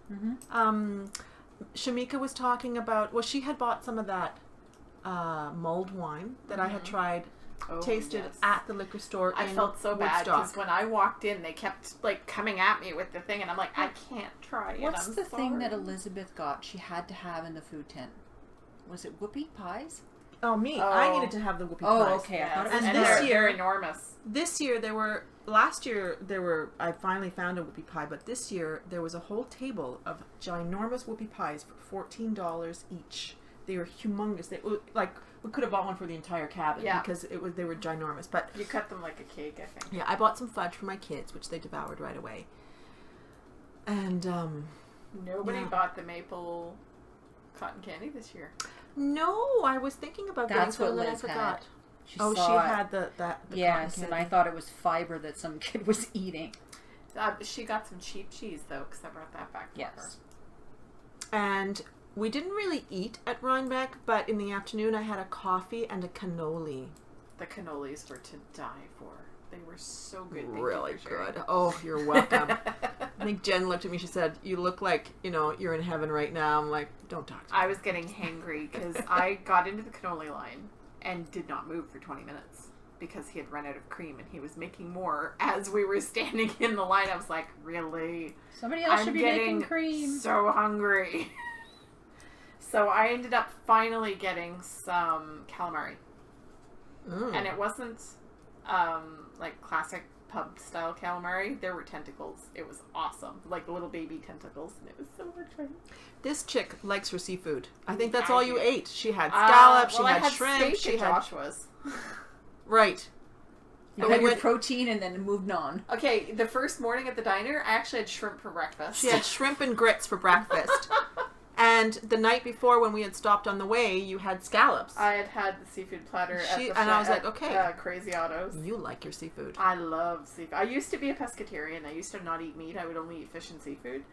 Mm-hmm. Shamika was talking about. Well, she had bought some of that mulled wine that I had tried. Oh, Tasted yes. at the liquor store. I in felt so bad because Woodstock. when I walked in, they kept like coming at me with the thing, and I'm like, I can't try it. What's I'm the thing that sorry. Elizabeth got she had to have in the food tent? Was it whoopie pies? Oh, me! I Oh. needed to have the whoopie Oh, pies. okay. Yes. I thought it was And and this they're, year- they're enormous. This year there were. Last year there were. I finally found a whoopie pie, but this year there was a whole table of ginormous whoopie pies for $14 each. They were humongous. They like we could have bought one for the entire cabin Yeah. because they were ginormous. But You cut them like a cake, I think. yeah, I bought some fudge for my kids, which they devoured right away. And Nobody Yeah. bought the maple cotton candy this year. no, I was thinking about getting That's some, what and then I Liz forgot. had. She Oh, she saw it. had the Yes, cotton and I candy. thought it was fiber that some kid was eating. She got some cheap cheese though, because I brought that back for her. Yes. And we didn't really eat at Rinebeck, but in the afternoon I had a coffee and a cannoli. The cannolis were to die for. They were so good. Thank you Really for sharing. good. Oh, you're welcome. I think Jen looked at me. She said, "You look like you're in heaven right now." I'm like, "Don't talk to me." I was getting hangry because I got into the cannoli line and did not move for 20 minutes. because he had run out of cream and he was making more as we were standing in the line. I was like, really? Somebody else should be making getting cream. so hungry. So I ended up finally getting some calamari. And it wasn't like classic pub style calamari. There were tentacles. It was awesome. Like little baby tentacles. And it was so much fun. This chick likes her seafood. I think that's all you do. ate. She had scallops, Well, she I had had shrimp, steak she at had... Joshua's. Right. You And had we your went... protein and then moved on. Okay, the first morning at the diner, I actually had shrimp for breakfast. She had shrimp and grits for breakfast. And the night before, when we had stopped on the way, you had scallops. I had the seafood platter at the and I was like, okay. Crazy Autos. You like your seafood. I love seafood. I used to be a pescatarian. I used to not eat meat. I would only eat fish and seafood.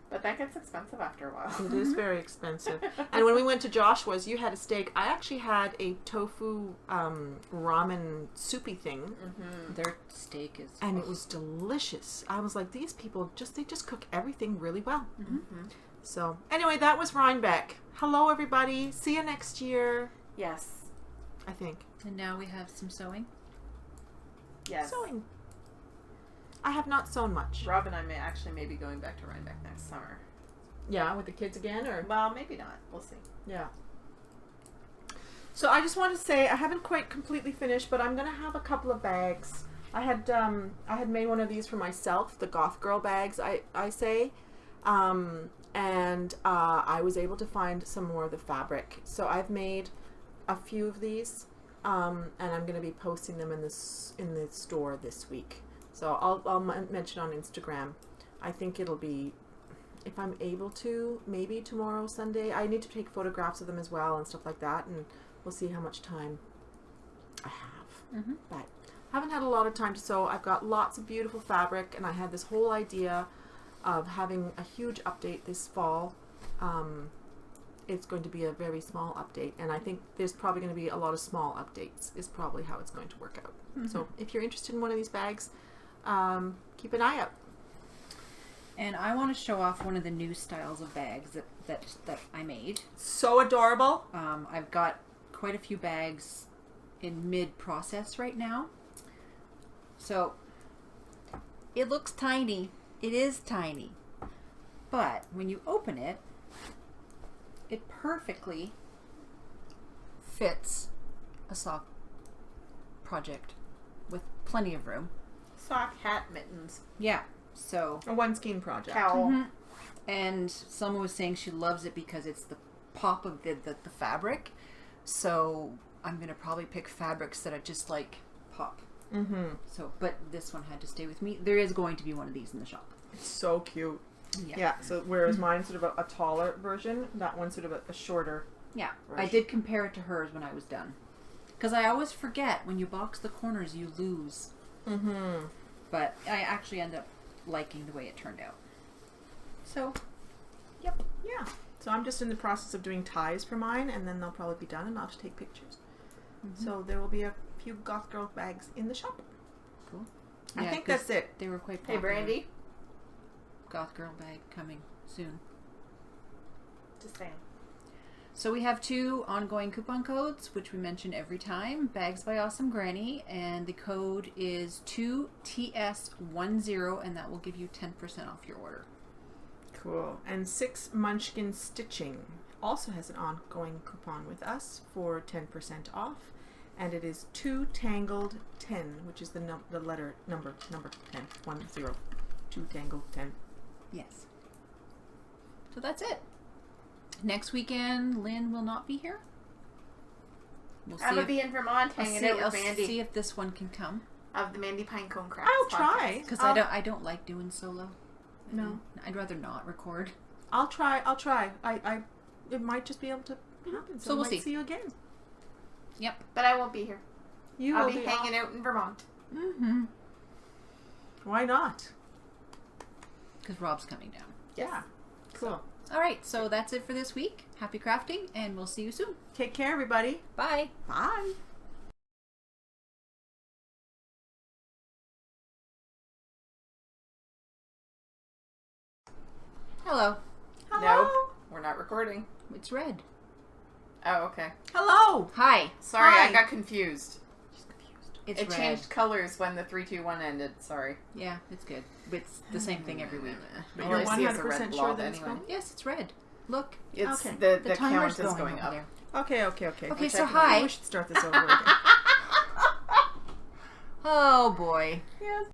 But that gets expensive after a while. It is very expensive. And when we went to Joshua's, you had a steak. I actually had a tofu ramen soupy thing. Mm-hmm. Their steak is... And it was delicious. I was like, these people, they just cook everything really well. Mm-hmm. So, anyway, that was Rinebeck. Hello, everybody. See you next year. Yes. I think. And now we have some sewing. Yes. Sewing. I have not sewn much. Rob and I may be going back to Rinebeck next summer. Yeah, with the kids again, or? Well, maybe not. We'll see. Yeah. So I just want to say, I haven't quite completely finished, but I'm going to have a couple of bags. I had made one of these for myself, the Goth Girl bags, I say. And I was able to find some more of the fabric. So I've made a few of these, and I'm going to be posting them in the store this week. So I'll mention on Instagram. I think it'll be, if I'm able to, maybe tomorrow, Sunday. I need to take photographs of them as well and stuff like that, and we'll see how much time I have. Mm-hmm. But I haven't had a lot of time to sew. I've got lots of beautiful fabric, and I had this whole idea of having a huge update this fall. It's going to be a very small update, and I think there's probably going to be a lot of small updates is probably how it's going to work out. Mm-hmm. So if you're interested in one of these bags, keep an eye out. And I want to show off one of the new styles of bags that I made. So adorable. I've got quite a few bags in mid-process right now. So it looks tiny. It is tiny. But when you open it, it perfectly fits a sock project with plenty of room. Sock, hat, mittens. Yeah. So A one skein project. Cowl. mm-hmm. And Selma was saying she loves it because it's the pop of the fabric. So I'm gonna probably pick fabrics that are just like pop. Mm-hmm. So, but this one had to stay with me. There is going to be one of these in the shop. It's so cute. Yeah. Yeah, so whereas mine's sort of a taller version, that one's sort of a shorter. Yeah. version. I did compare it to hers when I was done. Because I always forget when you box the corners, you lose. Mm-hmm. But I actually end up liking the way it turned out. So, yep. Yeah. So I'm just in the process of doing ties for mine, and then they'll probably be done, and I'll just take pictures. Mm-hmm. So there will be a few Goth Girl bags in the shop. Cool. I Yeah, think 'cause that's it. They were quite Hey, popular. Brandy. Goth Girl bag coming soon. Just saying. So we have 2 ongoing coupon codes, which we mention every time. Bags by Awesome Granny, and the code is 2TS10, and that will give you 10% off your order. Cool. And 6 Munchkin Stitching also has an ongoing coupon with us for 10% off, and it is 2 Tangled 10, which is the letter number 10, 10. 2 Tangled 10. Yes. So that's it. Next weekend, Lynn will not be here. We'll I'm gonna be in Vermont hanging out I'll with Mandy see if this one can come. of the Mandy Pinecone Crafts. I'll try. Because I'll- I don't like doing solo. No. I'd rather not record. I'll try. It might just be able to happen. So we'll I might see. See you again. Yep. But I won't be here. I'll I'll be hanging out in Vermont. Mm-hmm. Why not? Because Rob's coming down. Yeah. Cool. All right. So that's it for this week. Happy crafting, and we'll see you soon. Take care, everybody. Bye. Bye. Hello. Hello. Nope. We're not recording. It's red. Oh, okay. Hello. Hi. Sorry, Hi. I got confused. She's confused. It's It red. changed colors when the 3-2-1 ended. Sorry. Yeah, it's good. It's the same thing every week. But All you're I see is a 100% red sure blob that it's anyway. going? Yes, it's red. Look. It's Okay. the The count timer's is going over up. there. Okay. Okay, Which so I can hi. We should start this over again. Oh boy. Yes.